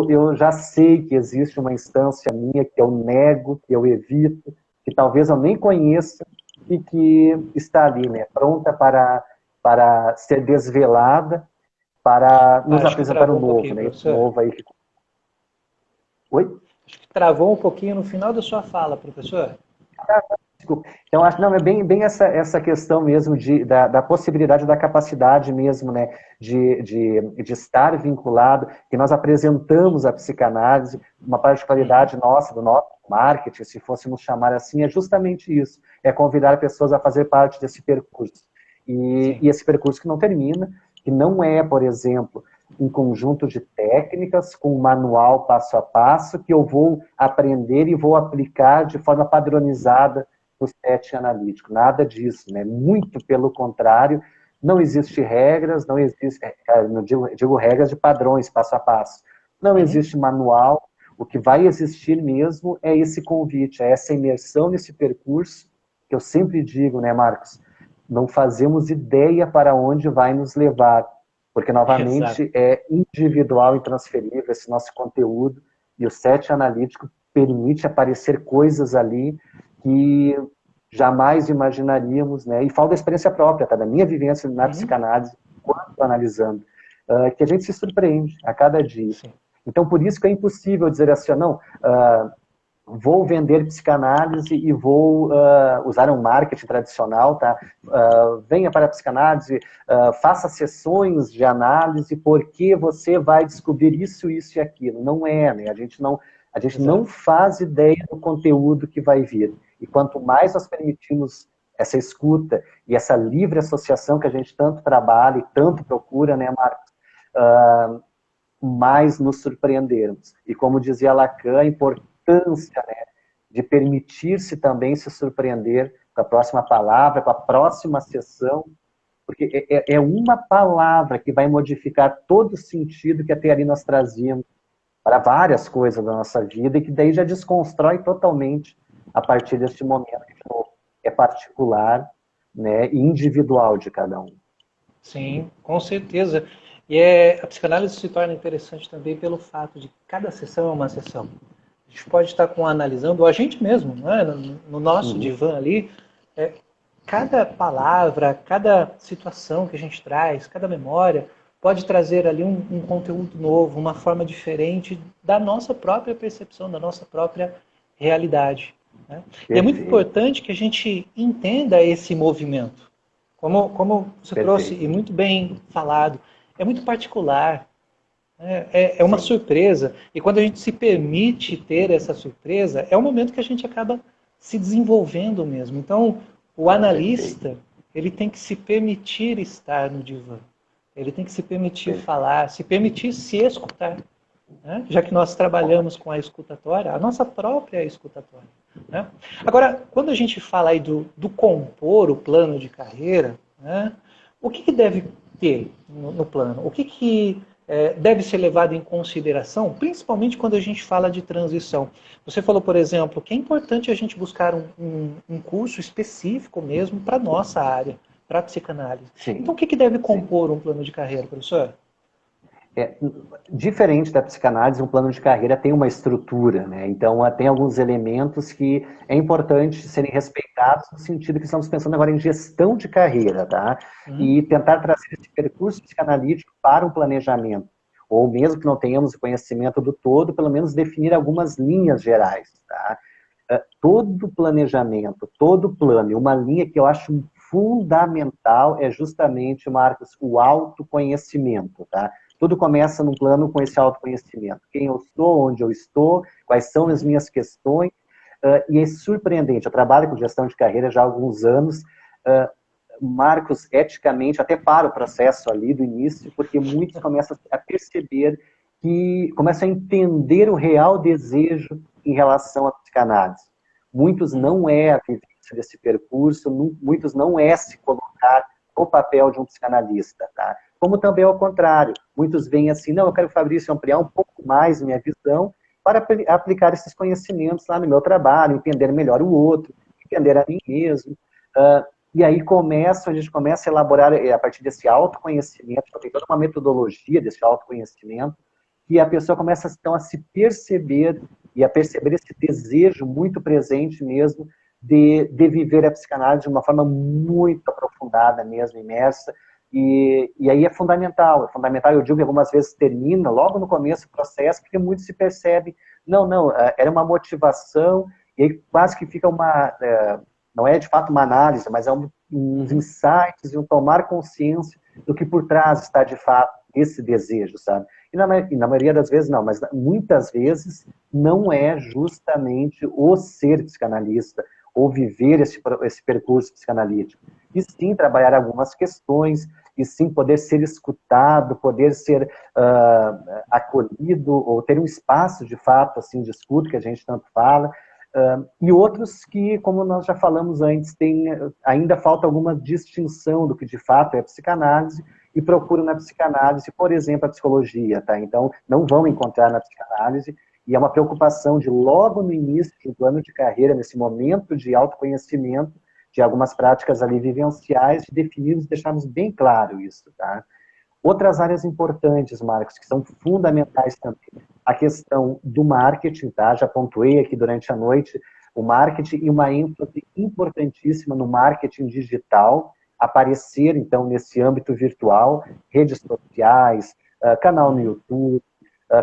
eu já sei que existe uma instância minha que eu nego, que eu evito, que talvez eu nem conheça, e que está ali, né, pronta para ser desvelada, para nos apresentar um novo, né? Esse novo aí. Oi? Acho que travou um pouquinho no final da sua fala, professor. Desculpa. Então, acho que não, é bem essa questão mesmo da possibilidade, da capacidade mesmo, né, de estar vinculado, que nós apresentamos a psicanálise, uma particularidade nossa, do nosso marketing, se fôssemos chamar assim, é justamente isso, é convidar pessoas a fazer parte desse percurso. E esse percurso que não termina, que não é, por exemplo, um conjunto de técnicas com um manual passo a passo que eu vou aprender e vou aplicar de forma padronizada no set analítico. Nada disso, né? Muito pelo contrário, não existe regras, não existe, não digo regras de padrões passo a passo. Não existe manual. O que vai existir mesmo é esse convite, é essa imersão nesse percurso, que eu sempre digo, né, Marcos? Não fazemos ideia para onde vai nos levar, porque, novamente, exato, é individual e transferível esse nosso conteúdo, e o set analítico permite aparecer coisas ali que jamais imaginaríamos, né? E falo da experiência própria, tá? Da minha vivência na psicanálise, quando analisando, que a gente se surpreende a cada dia. Sim. Então, por isso que é impossível dizer assim, não, vou vender psicanálise e vou usar um marketing tradicional, tá? Venha para a psicanálise, faça sessões de análise, porque você vai descobrir isso, isso e aquilo. Não é, né? A gente não faz ideia do conteúdo que vai vir. E quanto mais nós permitimos essa escuta e essa livre associação que a gente tanto trabalha e tanto procura, né, Marcos? Mais nos surpreendermos. E como dizia Lacan, a importância, né, de permitir-se também se surpreender com a próxima palavra, com a próxima sessão, porque é uma palavra que vai modificar todo o sentido que até ali nós trazíamos para várias coisas da nossa vida e que daí já desconstrói totalmente a partir deste momento que é particular, né, e individual de cada um. Sim, com certeza. E a psicanálise se torna interessante também pelo fato de que cada sessão é uma sessão. A gente pode estar analisando, ou a gente mesmo, né, no nosso divã ali, cada palavra, cada situação que a gente traz, cada memória, pode trazer ali um conteúdo novo, uma forma diferente da nossa própria percepção, da nossa própria realidade. Né? E é muito importante que a gente entenda esse movimento. Como você trouxe, e muito bem falado, é muito particular, é uma surpresa, e quando a gente se permite ter essa surpresa, é o momento que a gente acaba se desenvolvendo mesmo. Então, o analista, ele tem que se permitir estar no divã, ele tem que se permitir falar, se permitir se escutar, né? Já que nós trabalhamos com a escutatória, a nossa própria escutatória. Né? Agora, quando a gente fala aí do compor o plano de carreira, né, o que deve ter no plano? O que deve ser levado em consideração, principalmente quando a gente fala de transição? Você falou, por exemplo, que é importante a gente buscar um curso específico mesmo para a nossa área, para a psicanálise. Sim. Então, o que deve compor um plano de carreira, professor? Diferente da psicanálise, um plano de carreira tem uma estrutura, né? Então, tem alguns elementos que é importante serem respeitados no sentido que estamos pensando agora em gestão de carreira, tá? E tentar trazer esse percurso psicanalítico para um planejamento. Ou mesmo que não tenhamos o conhecimento do todo, pelo menos definir algumas linhas gerais, tá? Todo planejamento, todo plano, e uma linha que eu acho fundamental é justamente, Marcos, o autoconhecimento, tá? Tudo começa num plano com esse autoconhecimento. Quem eu sou, onde eu estou, quais são as minhas questões. E é surpreendente. Eu trabalho com gestão de carreira já há alguns anos. Marcos, eticamente, até para o processo ali do início, porque muitos começam a perceber começam a entender o real desejo em relação à psicanálise. Muitos não é a vivência desse percurso, muitos não é se colocar no papel de um psicanalista, tá? Como também ao contrário. Muitos veem assim, não, eu quero, Fabrício, ampliar um pouco mais minha visão para aplicar esses conhecimentos lá no meu trabalho, entender melhor o outro, entender a mim mesmo. E aí a gente começa a elaborar, a partir desse autoconhecimento, tem toda uma metodologia desse autoconhecimento, e a pessoa começa então a se perceber, e a perceber esse desejo muito presente mesmo de viver a psicanálise de uma forma muito aprofundada mesmo, imersa. E aí é fundamental, eu digo que algumas vezes termina logo no começo do processo, porque muitos se percebem, não, era uma motivação, e aí quase que fica não é de fato uma análise, mas é uns insights e um tomar consciência do que por trás está de fato esse desejo, sabe? E na maioria das vezes não, mas muitas vezes não é justamente o ser psicanalista, ou viver esse percurso psicanalítico. E sim, trabalhar algumas questões, e sim, poder ser escutado, poder ser acolhido, ou ter um espaço, de fato, assim, de escuta, que a gente tanto fala, e outros que, como nós já falamos antes, ainda falta alguma distinção do que, de fato, é psicanálise, e procuram na psicanálise, por exemplo, a psicologia, tá? Então, não vão encontrar na psicanálise, e é uma preocupação de logo no início de um plano de carreira, nesse momento de autoconhecimento, de algumas práticas ali vivenciais, de definirmos, deixarmos bem claro isso, tá? Outras áreas importantes, Marcos, que são fundamentais também, a questão do marketing, tá? Já pontuei aqui durante a noite o marketing e uma ênfase importantíssima no marketing digital, aparecer, então, nesse âmbito virtual, redes sociais, canal no YouTube,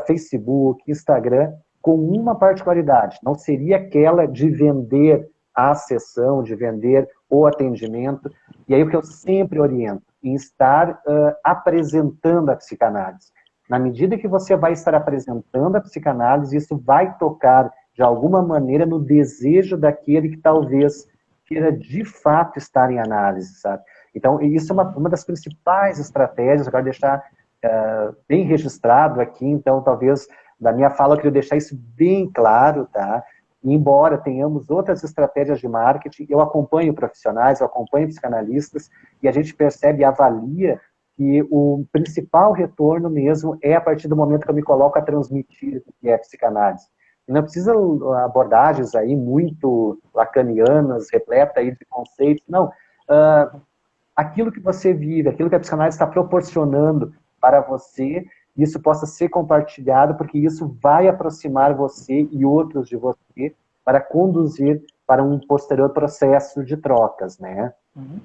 Facebook, Instagram, com uma particularidade, não seria aquela de vender a sessão, de vender o atendimento, e aí o que eu sempre oriento, em estar apresentando a psicanálise. Na medida que você vai estar apresentando a psicanálise, isso vai tocar, de alguma maneira, no desejo daquele que talvez queira de fato estar em análise, sabe? Então, isso é uma das principais estratégias, eu quero deixar bem registrado aqui, então talvez da minha fala eu queria deixar isso bem claro, tá? E embora tenhamos outras estratégias de marketing, eu acompanho profissionais, eu acompanho psicanalistas, e a gente percebe e avalia que o principal retorno mesmo é a partir do momento que eu me coloco a transmitir o que é psicanálise. E não precisa abordagens aí muito lacanianas, repleta aí de conceitos, não. Aquilo que você vive, aquilo que a psicanálise está proporcionando para você, isso possa ser compartilhado, porque isso vai aproximar você e outros de você para conduzir para um posterior processo de trocas, né? Uhum.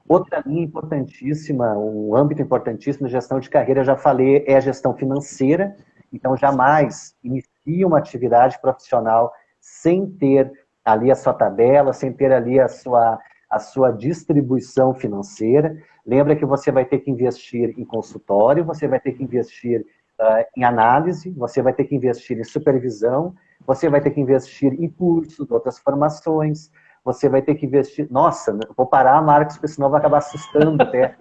Outra linha importantíssima, um âmbito importantíssimo de gestão de carreira, já falei, é a gestão financeira. Então, jamais inicie uma atividade profissional sem ter ali a sua tabela, sem ter ali a sua distribuição financeira. Lembra que você vai ter que investir em consultório, você vai ter que investir em análise, você vai ter que investir em supervisão, você vai ter que investir em cursos, outras formações, você vai ter que investir... Nossa, vou parar, Marcos, porque senão vai acabar assustando até.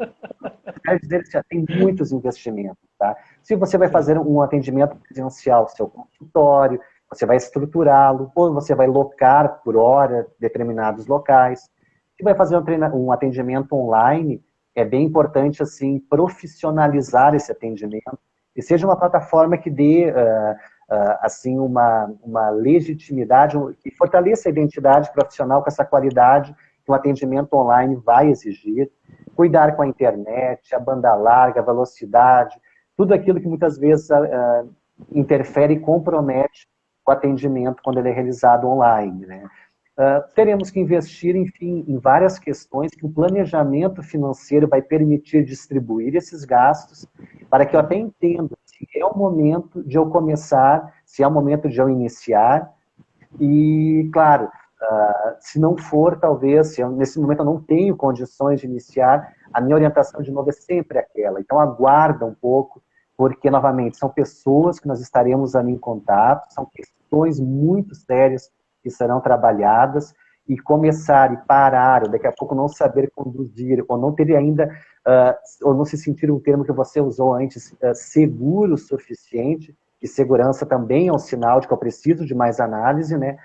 Quero dizer que já tem muitos investimentos, tá? Se você vai fazer um atendimento presencial, seu consultório, você vai estruturá-lo, ou você vai locar por hora determinados locais. Se vai fazer um atendimento online, é bem importante, assim, profissionalizar esse atendimento, e seja uma plataforma que dê, assim, uma legitimidade, que fortaleça a identidade profissional com essa qualidade que um atendimento online vai exigir. Cuidar com a internet, a banda larga, a velocidade, tudo aquilo que muitas vezes interfere e compromete o atendimento quando ele é realizado online, né? Teremos que investir, enfim, em várias questões que o planejamento financeiro vai permitir distribuir esses gastos, para que eu até entenda se é o momento de eu começar, se é o momento de eu iniciar, e, claro, se não for, talvez, se eu, nesse momento eu não tenho condições de iniciar, a minha orientação, de novo, é sempre aquela. Então, aguarda um pouco, porque, novamente, são pessoas que nós estaremos ali em contato, são questões muito sérias que serão trabalhadas, e começar e parar, ou daqui a pouco não saber conduzir, ou não ter ainda, ou não se sentir um termo que você usou antes, seguro o suficiente, e segurança também é um sinal de que eu preciso de mais análise, né?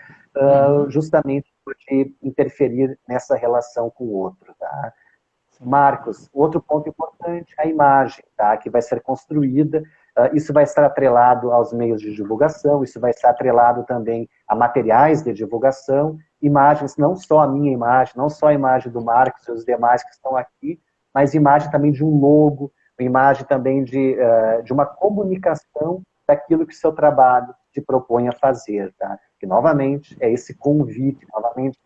Justamente por interferir nessa relação com o outro, tá? Marcos, outro ponto importante, a imagem, tá? Que vai ser construída, isso vai estar atrelado aos meios de divulgação, isso vai estar atrelado também a materiais de divulgação, imagens, não só a minha imagem, não só a imagem do Marcos e os demais que estão aqui, mas imagem também de um logo, imagem também de uma comunicação daquilo que o seu trabalho se propõe a fazer, tá? Que, novamente, é esse convite, novamente,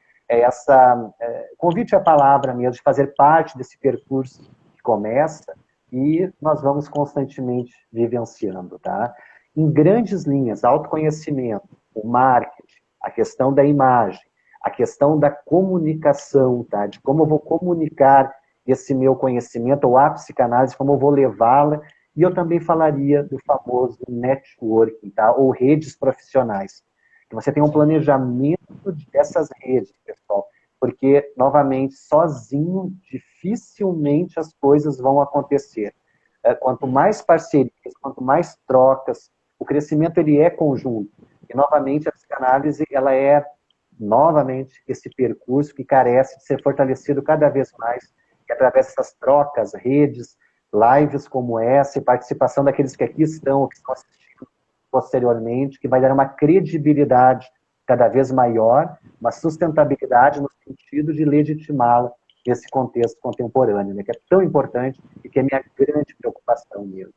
convite é a palavra mesmo, de fazer parte desse percurso que começa, e nós vamos constantemente vivenciando, tá? Em grandes linhas, autoconhecimento, o marketing, a questão da imagem, a questão da comunicação, tá? De como eu vou comunicar esse meu conhecimento, ou a psicanálise, como eu vou levá-la, e eu também falaria do famoso networking, tá? Ou redes profissionais. Que você tem um planejamento dessas redes, pessoal, porque, novamente, sozinho, dificilmente as coisas vão acontecer. Quanto mais parcerias, quanto mais trocas, o crescimento ele é conjunto. E, novamente, a psicanálise ela é, novamente, esse percurso que carece de ser fortalecido cada vez mais, e através dessas trocas, redes, lives como essa, e participação daqueles que aqui estão, que estão assistindo posteriormente, que vai dar uma credibilidade cada vez maior, uma sustentabilidade no sentido de legitimá-la nesse contexto contemporâneo, né, que é tão importante e que é minha grande preocupação mesmo.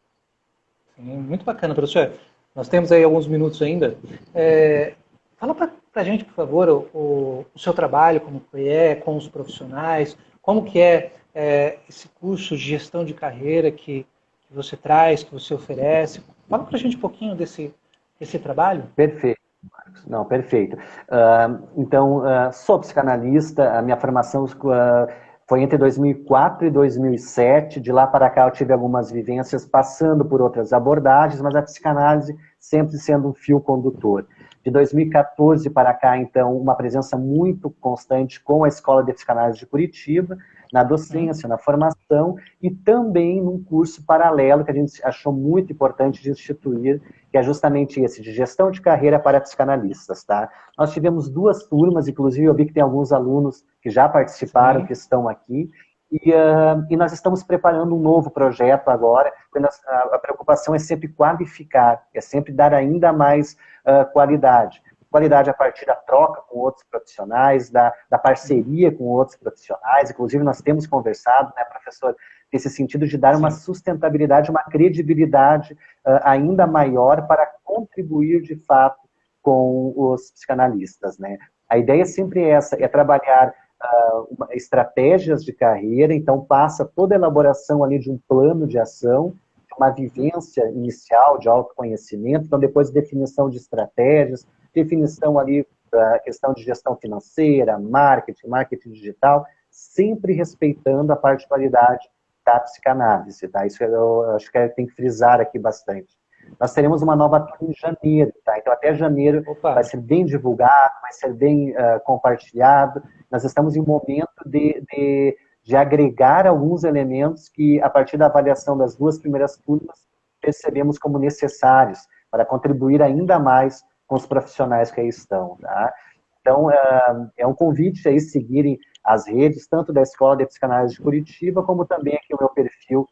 Sim, muito bacana, professor. Nós temos aí alguns minutos ainda. Fala para a gente, por favor, o seu trabalho, como que é, com os profissionais, como que é esse curso de gestão de carreira que você traz, que você oferece. Fala para a gente um pouquinho desse trabalho. Perfeito, Marcos. Não, perfeito. Então, sou psicanalista, a minha formação foi entre 2004 e 2007, de lá para cá eu tive algumas vivências passando por outras abordagens, mas a psicanálise sempre sendo um fio condutor. De 2014 para cá, então, uma presença muito constante com a Escola de Psicanálise de Curitiba, na docência, na formação e também num curso paralelo que a gente achou muito importante de instituir, que é justamente esse, de gestão de carreira para psicanalistas, tá? Nós tivemos 2 turmas, inclusive eu vi que tem alguns alunos que já participaram, Sim. que estão aqui, e nós estamos preparando um novo projeto agora, porque a preocupação é sempre qualificar, é sempre dar ainda mais qualidade. Qualidade a partir da troca com outros profissionais, da parceria com outros profissionais. Inclusive, nós temos conversado, né, professor, nesse sentido de dar uma sustentabilidade, uma credibilidade ainda maior para contribuir, de fato, com os psicanalistas, né? A ideia sempre é essa, é trabalhar estratégias de carreira, então passa toda a elaboração ali de um plano de ação, uma vivência inicial de autoconhecimento, então depois definição de estratégias, definição ali da questão de gestão financeira, marketing digital, sempre respeitando a particularidade da psicanálise, tá? Isso eu acho que tem que frisar aqui bastante. Nós teremos uma nova turma em janeiro, tá? Então até janeiro vai ser bem divulgado, vai ser bem compartilhado. Nós estamos em um momento de agregar alguns elementos que, a partir da avaliação das 2 primeiras turmas, percebemos como necessários para contribuir ainda mais com os profissionais que aí estão, tá? Então, é um convite a seguirem as redes, tanto da Escola de Psicanálise de Curitiba, como também aqui o meu perfil,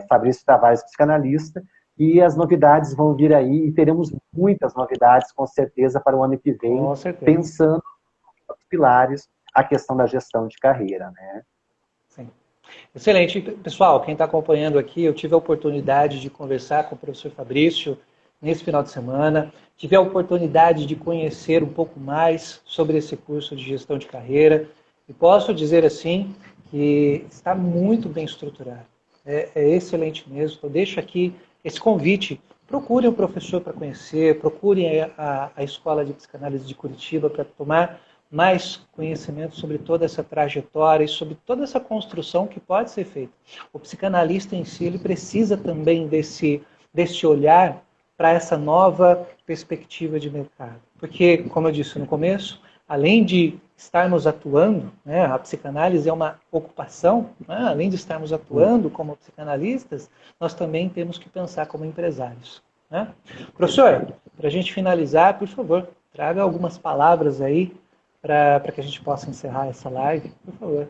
Fabrício Tavares, psicanalista, e as novidades vão vir aí, e teremos muitas novidades, com certeza, para o ano que vem, pensando nos pilares, a questão da gestão de carreira, né? Sim. Excelente. Pessoal, quem está acompanhando aqui, eu tive a oportunidade de conversar com o professor Fabrício nesse final de semana, tive a oportunidade de conhecer um pouco mais sobre esse curso de gestão de carreira, e posso dizer assim, que está muito bem estruturado. É excelente mesmo. Então, deixo aqui esse convite. Procurem o professor para conhecer, procurem a Escola de Psicanálise de Curitiba para tomar mais conhecimento sobre toda essa trajetória e sobre toda essa construção que pode ser feita. O psicanalista em si, ele precisa também desse olhar para essa nova perspectiva de mercado. Porque, como eu disse no começo, além de estarmos atuando, né, a psicanálise é uma ocupação, né, além de estarmos atuando como psicanalistas, nós também temos que pensar como empresários. Né? Professor, para a gente finalizar, por favor, traga algumas palavras aí para que a gente possa encerrar essa live, por favor.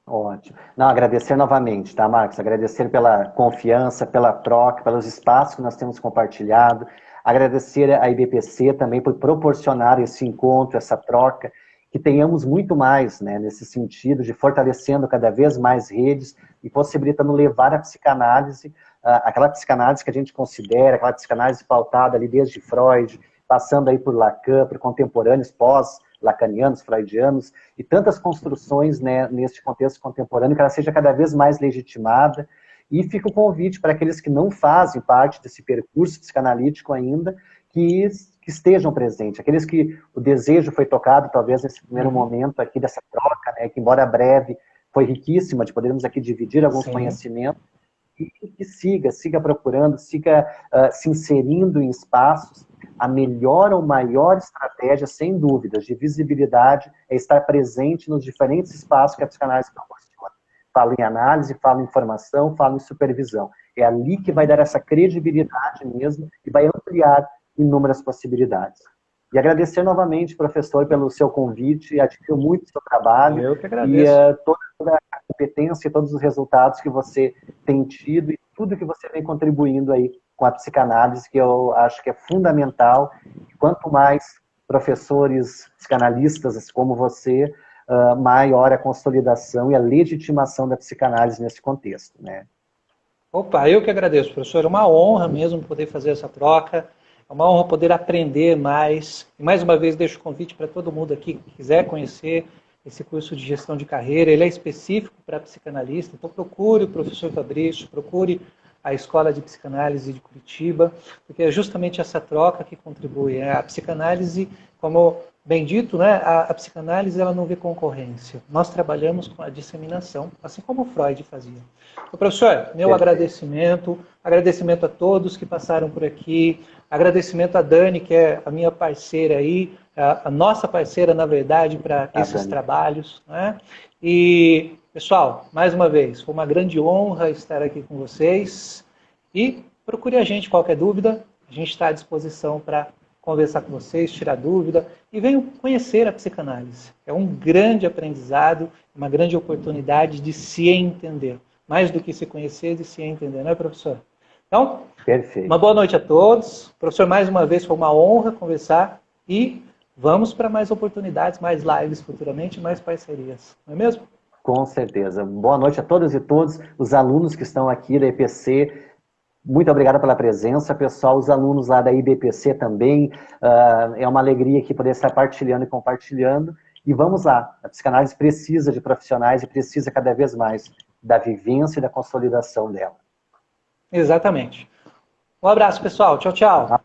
Ótimo. Não, agradecer novamente, tá, Marcos? Agradecer pela confiança, pela troca, pelos espaços que nós temos compartilhado. Agradecer a IBPC também por proporcionar esse encontro, essa troca, que tenhamos muito mais, né, nesse sentido de fortalecendo cada vez mais redes e possibilitando levar a psicanálise, aquela psicanálise que a gente considera, aquela psicanálise pautada ali desde Freud, passando aí por Lacan, por contemporâneos pós-lacanianos, freudianos, e tantas construções, né, nesse contexto contemporâneo, que ela seja cada vez mais legitimada. E fica o convite para aqueles que não fazem parte desse percurso psicanalítico ainda, que estejam presentes. Aqueles que o desejo foi tocado, talvez, nesse primeiro momento aqui dessa troca, né, que embora breve, foi riquíssima, de podermos aqui dividir alguns conhecimentos, e que siga procurando, siga se inserindo em espaços. A melhor ou maior estratégia, sem dúvidas, de visibilidade é estar presente nos diferentes espaços que a psicanálise proporciona. Falo em análise, falo em formação, falo em supervisão. É ali que vai dar essa credibilidade mesmo e vai ampliar inúmeras possibilidades. E agradecer novamente, professor, pelo seu convite, admiro muito o seu trabalho. Eu que agradeço. E toda a competência e todos os resultados que você tem tido e tudo que você vem contribuindo aí com a psicanálise, que eu acho que é fundamental. Quanto mais professores psicanalistas como você, maior a consolidação e a legitimação da psicanálise nesse contexto, né? Opa, eu que agradeço, professor. É uma honra mesmo poder fazer essa troca. É uma honra poder aprender mais. E mais uma vez deixo o convite para todo mundo aqui que quiser conhecer esse curso de gestão de carreira. Ele é específico para psicanalista, então procure o professor Fabrício, procure a Escola de Psicanálise de Curitiba, porque é justamente essa troca que contribui. A psicanálise, como bem dito, né, a psicanálise ela não vê concorrência. Nós trabalhamos com a disseminação, assim como Freud fazia. Então, professor, meu agradecimento a todos que passaram por aqui, agradecimento a Dani, que é a minha parceira aí, a nossa parceira, na verdade, para esses trabalhos, né? E, pessoal, mais uma vez, foi uma grande honra estar aqui com vocês. E procure a gente, qualquer dúvida, a gente está à disposição para conversar com vocês, tirar dúvida e venham conhecer a psicanálise. É um grande aprendizado, uma grande oportunidade de se entender. Mais do que se conhecer, de se entender, não é, professor? Então, perfeito. Uma boa noite a todos. Professor, mais uma vez foi uma honra conversar e vamos para mais oportunidades, mais lives futuramente, mais parcerias. Não é mesmo? Com certeza. Boa noite a todas e todos, os alunos que estão aqui da EPC. Muito obrigado pela presença, pessoal. Os alunos lá da IBPC também. É uma alegria aqui poder estar partilhando e compartilhando. E vamos lá. A psicanálise precisa de profissionais e precisa cada vez mais da vivência e da consolidação dela. Exatamente. Um abraço, pessoal. Tchau, tchau.